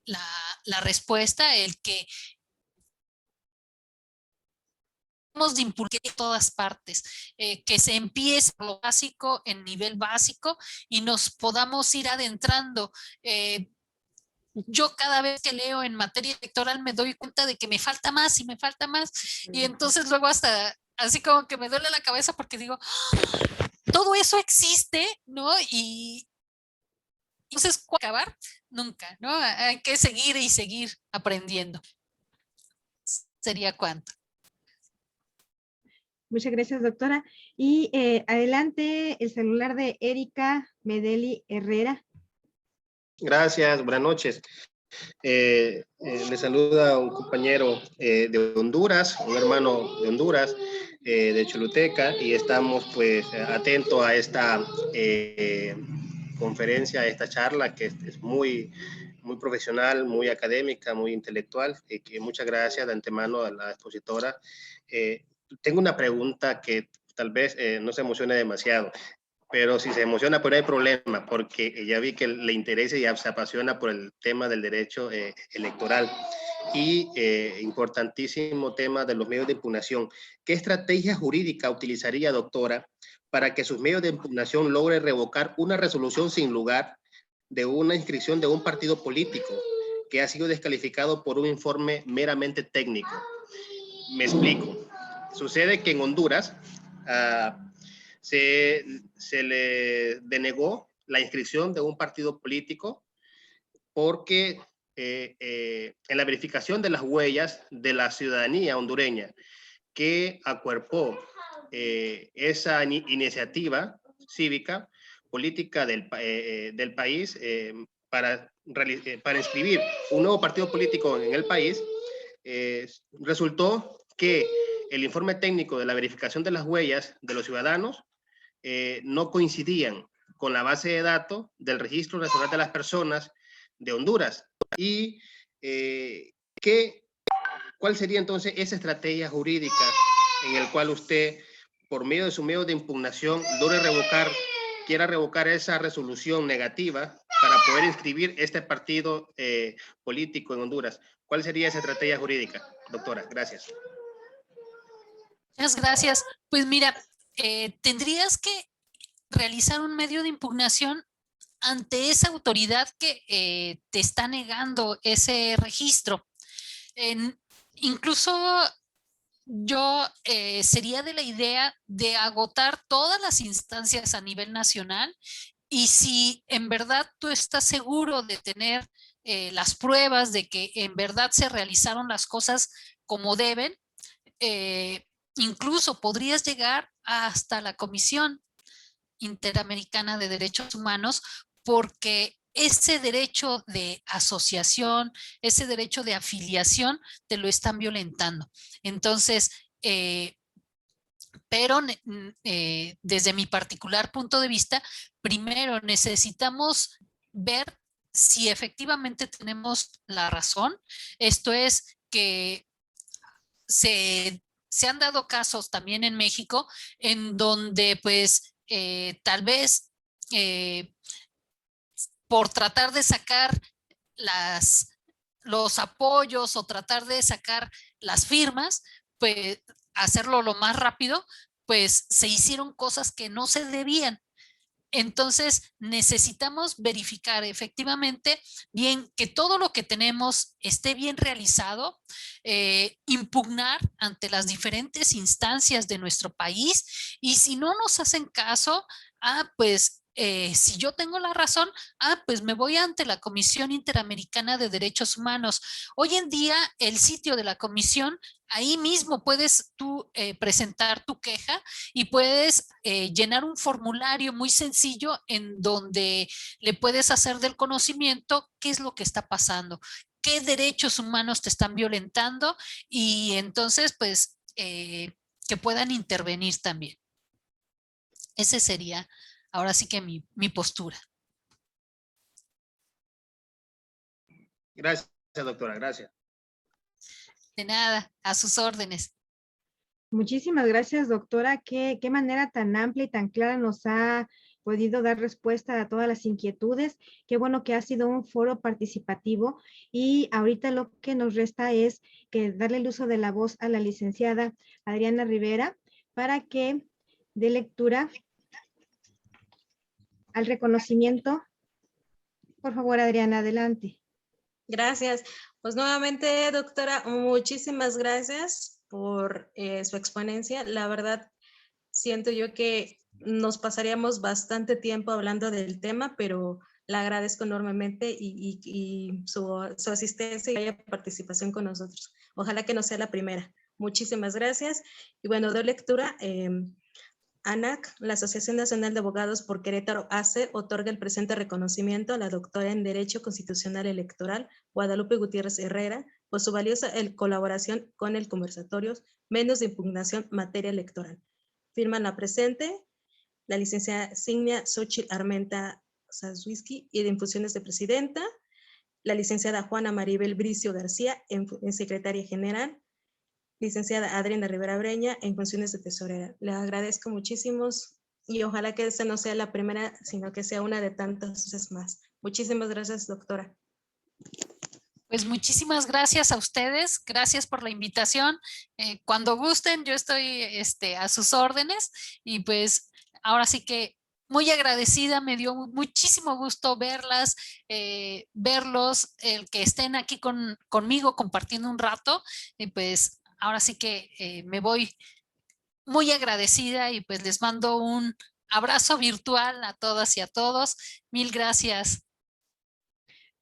la respuesta, el que de impulsar en todas partes, que se empiece por lo básico, en nivel básico, y nos podamos ir adentrando. Yo cada vez que leo en materia electoral me doy cuenta de que me falta más y me falta más, y entonces luego hasta así como que me duele la cabeza porque digo, todo eso existe, ¿no? Y entonces, ¿cuándo acabar? Nunca, ¿no? Hay que seguir y seguir aprendiendo. ¿Sería cuánto? Muchas gracias, doctora. Y adelante el celular de Erika Medeli Herrera. Gracias, buenas noches. Le saluda un compañero de Honduras, un hermano de Honduras, de Choluteca, y estamos pues atentos a esta conferencia, a esta charla que es muy profesional, muy académica, muy intelectual, que muchas gracias de antemano a la expositora. Tengo una pregunta que tal vez no se emocione demasiado, pero si se emociona, pues no hay problema, porque ya vi que le interesa y se apasiona por el tema del derecho electoral. Y importantísimo tema de los medios de impugnación. ¿Qué estrategia jurídica utilizaría, doctora, para que sus medios de impugnación logren revocar una resolución sin lugar de una inscripción de un partido político que ha sido descalificado por un informe meramente técnico. Me explico. Sucede que en Honduras se le denegó la inscripción de un partido político porque en la verificación de las huellas de la ciudadanía hondureña que acuerpó esa iniciativa cívica, política del país para inscribir un nuevo partido político en el país, resultó que el informe técnico de la verificación de las huellas de los ciudadanos no coincidían con la base de datos del Registro Nacional de las Personas de Honduras. Y ¿cuál sería entonces esa estrategia jurídica en el cual usted, por medio de su medio de impugnación, quiera revocar esa resolución negativa para poder inscribir este partido político en Honduras? ¿Cuál sería esa estrategia jurídica, doctora? Gracias. Muchas gracias. Pues mira, tendrías que realizar un medio de impugnación ante esa autoridad que te está negando ese registro. Incluso yo sería de la idea de agotar todas las instancias a nivel nacional, y si en verdad tú estás seguro de tener las pruebas de que en verdad se realizaron las cosas como deben, incluso podrías llegar hasta la Comisión Interamericana de Derechos Humanos, porque ese derecho de asociación, ese derecho de afiliación, te lo están violentando. Entonces, pero desde mi particular punto de vista, primero necesitamos ver si efectivamente tenemos la razón. Esto es que se han dado casos también en México en donde pues tal vez por tratar de sacar los apoyos o tratar de sacar las firmas, pues hacerlo lo más rápido, pues se hicieron cosas que no se debían. Entonces necesitamos verificar efectivamente bien que todo lo que tenemos esté bien realizado, impugnar ante las diferentes instancias de nuestro país, y si no nos hacen caso, pues si yo tengo la razón, pues me voy ante la Comisión Interamericana de Derechos Humanos. Hoy en día el sitio de la comisión, ahí mismo puedes tú presentar tu queja y puedes llenar un formulario muy sencillo en donde le puedes hacer del conocimiento qué es lo que está pasando, qué derechos humanos te están violentando, y entonces pues que puedan intervenir también. Ese sería ahora sí que mi postura. Gracias, doctora, gracias. De nada, a sus órdenes. Muchísimas gracias, doctora. Qué manera tan amplia y tan clara nos ha podido dar respuesta a todas las inquietudes. Qué bueno que ha sido un foro participativo, y ahorita lo que nos resta es que darle el uso de la voz a la licenciada Adriana Rivera para que dé lectura al reconocimiento. Por favor, Adriana, adelante. Gracias. Pues nuevamente, doctora, muchísimas gracias por su exponencia. La verdad, siento yo que nos pasaríamos bastante tiempo hablando del tema, pero la agradezco enormemente y su asistencia y participación con nosotros. Ojalá que no sea la primera. Muchísimas gracias. Y bueno, doy lectura. ANAC, la Asociación Nacional de Abogados por Querétaro AC, otorga el presente reconocimiento a la doctora en Derecho Constitucional Electoral, Guadalupe Gutiérrez Herrera, por su valiosa colaboración con el conversatorio Medios de Impugnación Materia Electoral. Firman la presente la licenciada Signia Xochitl Armenta Sazwisky, y en funciones de presidenta, la licenciada Juana Maribel Bricio García, en secretaria general, licenciada Adriana Rivera Breña, en funciones de tesorera. Les agradezco muchísimo y ojalá que esta no sea la primera, sino que sea una de tantas veces más. Muchísimas gracias, doctora. Pues muchísimas gracias a ustedes, gracias por la invitación. Cuando gusten, yo estoy a sus órdenes, y pues ahora sí que muy agradecida, me dio muchísimo gusto verlas, verlos, el que estén aquí conmigo compartiendo un rato, y pues ahora sí que me voy muy agradecida y pues les mando un abrazo virtual a todas y a todos. Mil gracias.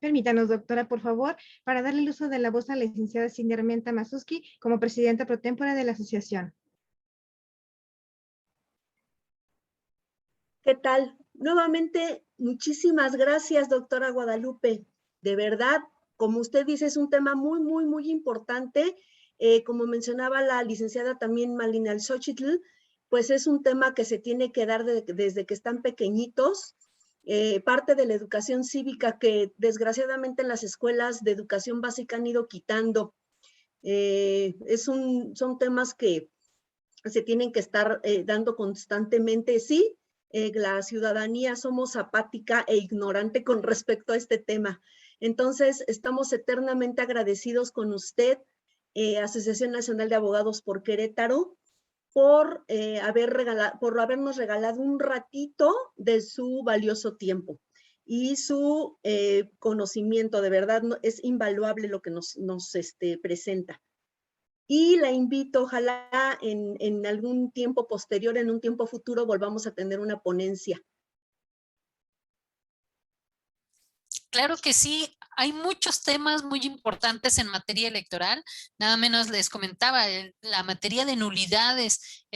Permítanos, doctora, por favor, para darle el uso de la voz a la licenciada Cindy Armenta Masuski como presidenta pro tempore de la asociación. ¿Qué tal? Nuevamente, muchísimas gracias, doctora Guadalupe. De verdad, como usted dice, es un tema muy, muy, muy importante. Como mencionaba la licenciada también Malina Xochitl, pues es un tema que se tiene que dar desde que están pequeñitos. Parte de la educación cívica que desgraciadamente en las escuelas de educación básica han ido quitando. Son temas que se tienen que estar dando constantemente. Sí, la ciudadanía somos apática e ignorante con respecto a este tema. Entonces, estamos eternamente agradecidos con usted, Asociación Nacional de Abogados por Querétaro, por habernos regalado un ratito de su valioso tiempo y su conocimiento. De verdad, es invaluable lo que nos presenta. Y la invito, ojalá en algún tiempo posterior, en un tiempo futuro, volvamos a tener una ponencia. Claro que sí, hay muchos temas muy importantes en materia electoral. Nada menos les comentaba, la materia de nulidades,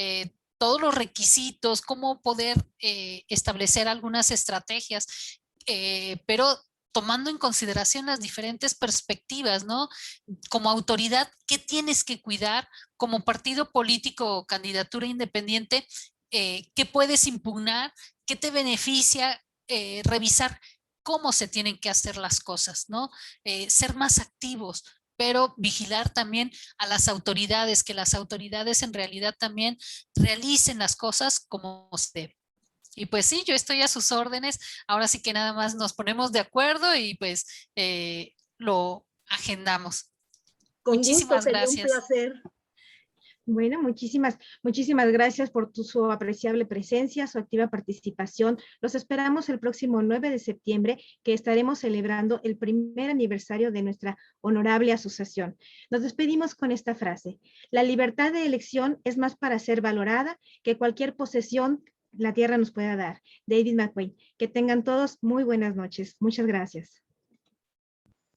todos los requisitos, cómo poder establecer algunas estrategias, pero tomando en consideración las diferentes perspectivas, ¿no? Como autoridad, ¿qué tienes que cuidar? Como partido político o candidatura independiente, ¿qué puedes impugnar? ¿Qué te beneficia? Revisar cómo se tienen que hacer las cosas, ¿no? Ser más activos, pero vigilar también a las autoridades, que las autoridades en realidad también realicen las cosas como se debe. Y pues sí, yo estoy a sus órdenes. Ahora sí que nada más nos ponemos de acuerdo y pues lo agendamos. Con Muchísimas gusto, sería un gracias. placer. Bueno, muchísimas gracias por su apreciable presencia, su activa participación. Los esperamos el próximo 9 de septiembre, que estaremos celebrando el primer aniversario de nuestra honorable asociación. Nos despedimos con esta frase: la libertad de elección es más para ser valorada que cualquier posesión la tierra nos pueda dar. David McQueen. Que tengan todos muy buenas noches. Muchas gracias.